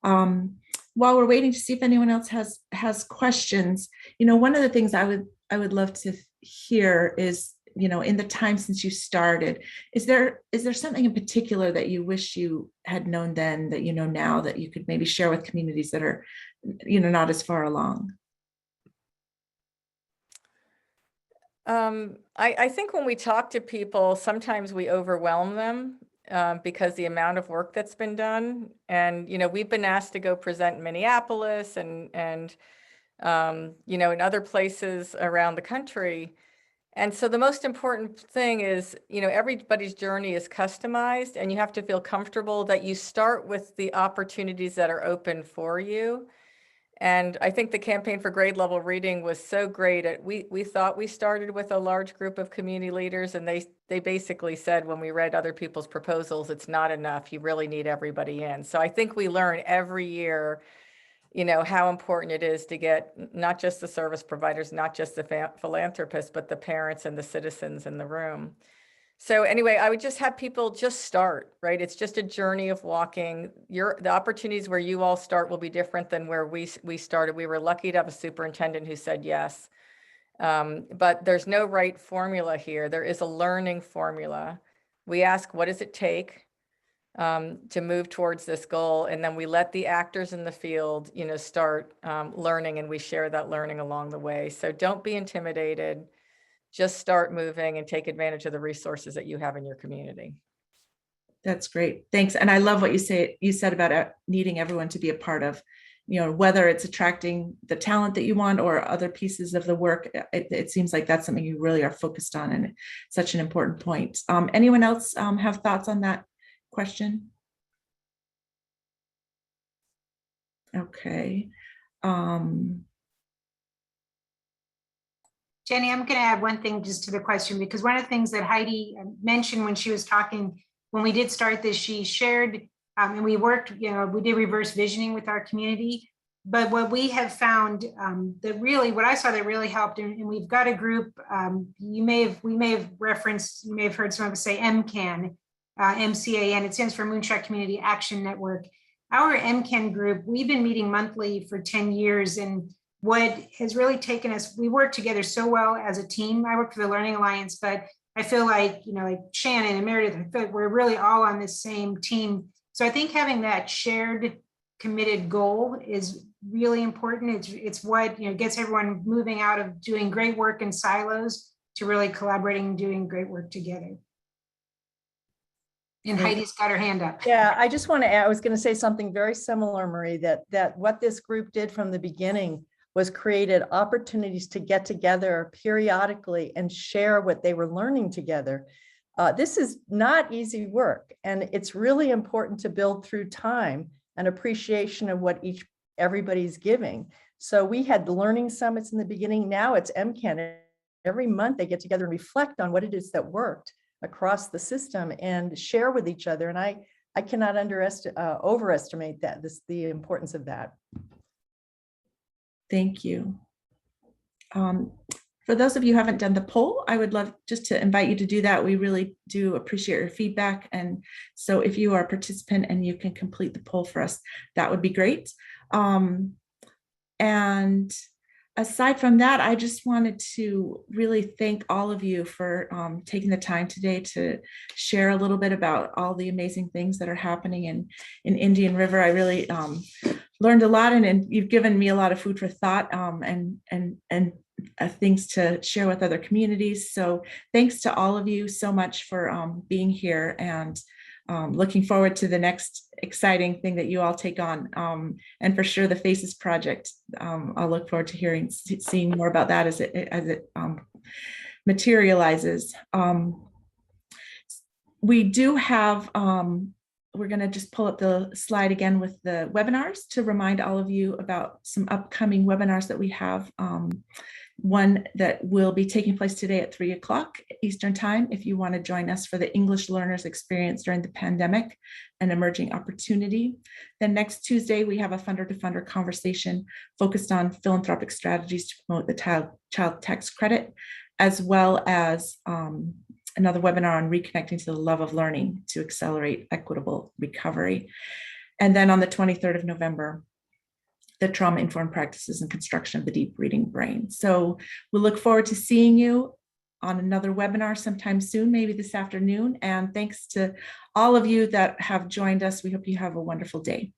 While we're waiting to see if anyone else has questions, one of the things I would love to hear is, in the time since you started, is there something in particular that you wish you had known then that you know now that you could maybe share with communities that are, not as far along? I think when we talk to people, sometimes we overwhelm them because the amount of work that's been done. And, we've been asked to go present in Minneapolis and in other places around the country. And so the most important thing is, everybody's journey is customized, and you have to feel comfortable that you start with the opportunities that are open for you. And I think the campaign for grade level reading was so great. We thought we started with a large group of community leaders, and they basically said when we read other people's proposals, it's not enough. You really need everybody in. So I think we learn every year, you know, how important it is to get not just the service providers, not just the philanthropists, but the parents and the citizens in the room. So anyway, I would just have people just start, right? It's just a journey of walking. The opportunities where you all start will be different than where we started. We were lucky to have a superintendent who said yes. But there's no right formula here. There is a learning formula. We ask, what does it take to move towards this goal? And then we let the actors in the field, you know, start learning, and we share that learning along the way. So don't be intimidated. Just start moving and take advantage of the resources that you have in your community. That's great. Thanks. And I love what you said about needing everyone to be a part of, you know, whether it's attracting the talent that you want or other pieces of the work. It seems like that's something you really are focused on, and such an important point. Anyone else have thoughts on that question? Okay. Jenny, I'm going to add one thing just to the question, because one of the things that Heidi mentioned when she was talking, when we did start this, she shared, and we worked, you know, we did reverse visioning with our community. But what we have found that really, what I saw that really helped, and we've got a group, we may have referenced, you may have heard some of us say MCAN, MCAN, it stands for Moonshot Community Action Network. Our MCAN group, we've been meeting monthly for 10 years, and what has really taken us, we work together so well as a team. I work for the Learning Alliance, but I feel like, you know, like Shannon and Meredith, I feel like we're really all on the same team. So I think having that shared committed goal is really important. It's what, you know, gets everyone moving out of doing great work in silos to really collaborating and doing great work together. And Heidi's got her hand up. Yeah, I just want to add, I was going to say something very similar, Marie, that what this group did from the beginning was created opportunities to get together periodically and share what they were learning together. This is not easy work, and it's really important to build through time an appreciation of what everybody's giving. So we had learning summits in the beginning. Now it's MCAN. Every month they get together and reflect on what it is that worked across the system and share with each other. And I cannot overestimate that, the importance of that. Thank you. For those of you who haven't done the poll, I would love just to invite you to do that. We really do appreciate your feedback. And so if you are a participant and you can complete the poll for us, that would be great. And aside from that, I just wanted to really thank all of you for taking the time today to share a little bit about all the amazing things that are happening in Indian River. I really learned a lot, and you've given me a lot of food for thought and things to share with other communities. So thanks to all of you so much for being here, and looking forward to the next exciting thing that you all take on. And for sure, the Faces Project, I'll look forward to seeing more about that as it materializes. We do have, we're going to just pull up the slide again with the webinars to remind all of you about some upcoming webinars that we have. One that will be taking place today at 3 o'clock Eastern Time. If you want to join us for the English Learners Experience during the pandemic, an emerging opportunity. Then next Tuesday, we have a funder to funder conversation focused on philanthropic strategies to promote the child tax credit, as well as another webinar on reconnecting to the love of learning to accelerate equitable recovery. And then on the 23rd of November, the trauma-informed practices and construction of the deep reading brain. So we'll look forward to seeing you on another webinar sometime soon, maybe this afternoon. And thanks to all of you that have joined us. We hope you have a wonderful day.